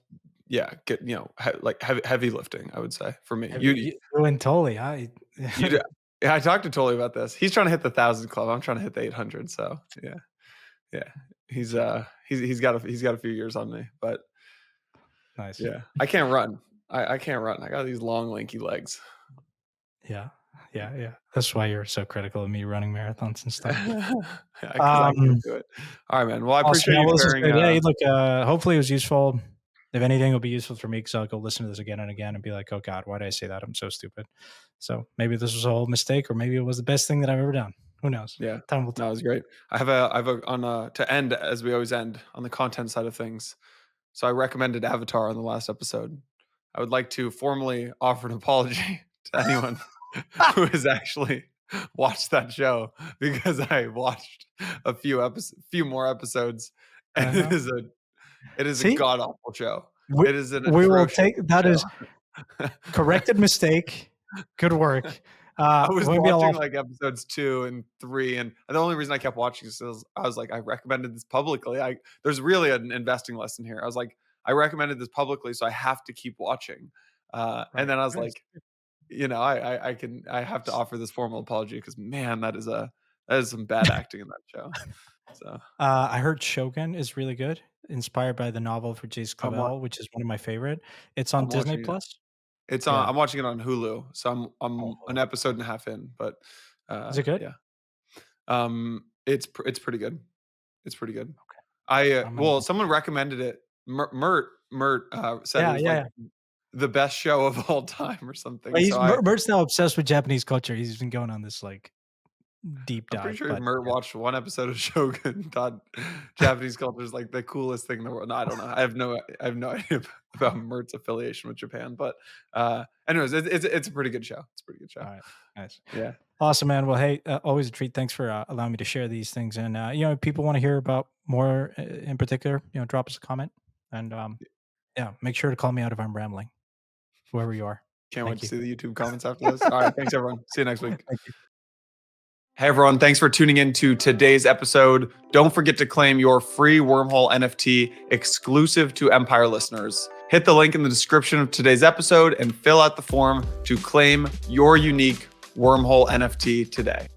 like heavy lifting, I would say, for me. You and Tolly, Yeah, I talked to Tolly about this. He's trying to hit the 1,000 club. I'm trying to hit the 800. So yeah. He's got a few years on me, but nice. yeah, I can't run. I can't run. I got these long, lanky legs. Yeah. That's why you're so critical of me running marathons and stuff. Because I can't do it. All right, man. Well, I appreciate you sharing. Yeah, look, hopefully it was useful. If anything, it'll be useful for me because I'll go listen to this again and again and be like, oh God, why did I say that? I'm so stupid. So maybe this was a whole mistake, or maybe it was the best thing that I've ever done. Who knows? Yeah. Time will tell. No, it was great. I have to end, as we always end, on the content side of things. So I recommended Avatar on the last episode. I would like to formally offer an apology to anyone who has actually watched that show, because I watched a few more episodes, and it is a See? god awful show. It is an We will atrocious take that show. is corrected mistake. Good work. I was maybe watching like episodes 2 and 3, and the only reason I kept watching is I was like, I recommended this publicly. There's really an investing lesson here. I was like, I recommended this publicly, so I have to keep watching. And then I was like, I have to offer this formal apology, because man, that is some bad acting in that show. So I heard Shogun is really good, inspired by the novel for Jace Clavell, which is one of my favorite. It's on Disney Plus. It's on. I'm watching it on Hulu, so I'm an episode and a half in. But is it good? Yeah. It's pretty good. It's pretty good. Okay. Someone recommended it. Mert said it was like the best show of all time or something. Mert's now obsessed with Japanese culture. He's been going on this like deep dive. I'm pretty sure Mert watched one episode of Shogun. Thought Japanese culture is like the coolest thing in the world. No, I don't know. I have no idea about Mert's affiliation with Japan. But anyways, it's a pretty good show. It's a pretty good show. All right, nice. Yeah, awesome, man. Well, hey, always a treat. Thanks for allowing me to share these things. And if people want to hear about more in particular, drop us a comment. And make sure to call me out if I'm rambling, whoever you are. Can't wait to see the YouTube comments after this. All right, thanks everyone. See you next week. Thank you. Hey everyone, thanks for tuning in to today's episode. Don't forget to claim your free Wormhole NFT exclusive to Empire listeners. Hit the link in the description of today's episode and fill out the form to claim your unique Wormhole NFT today.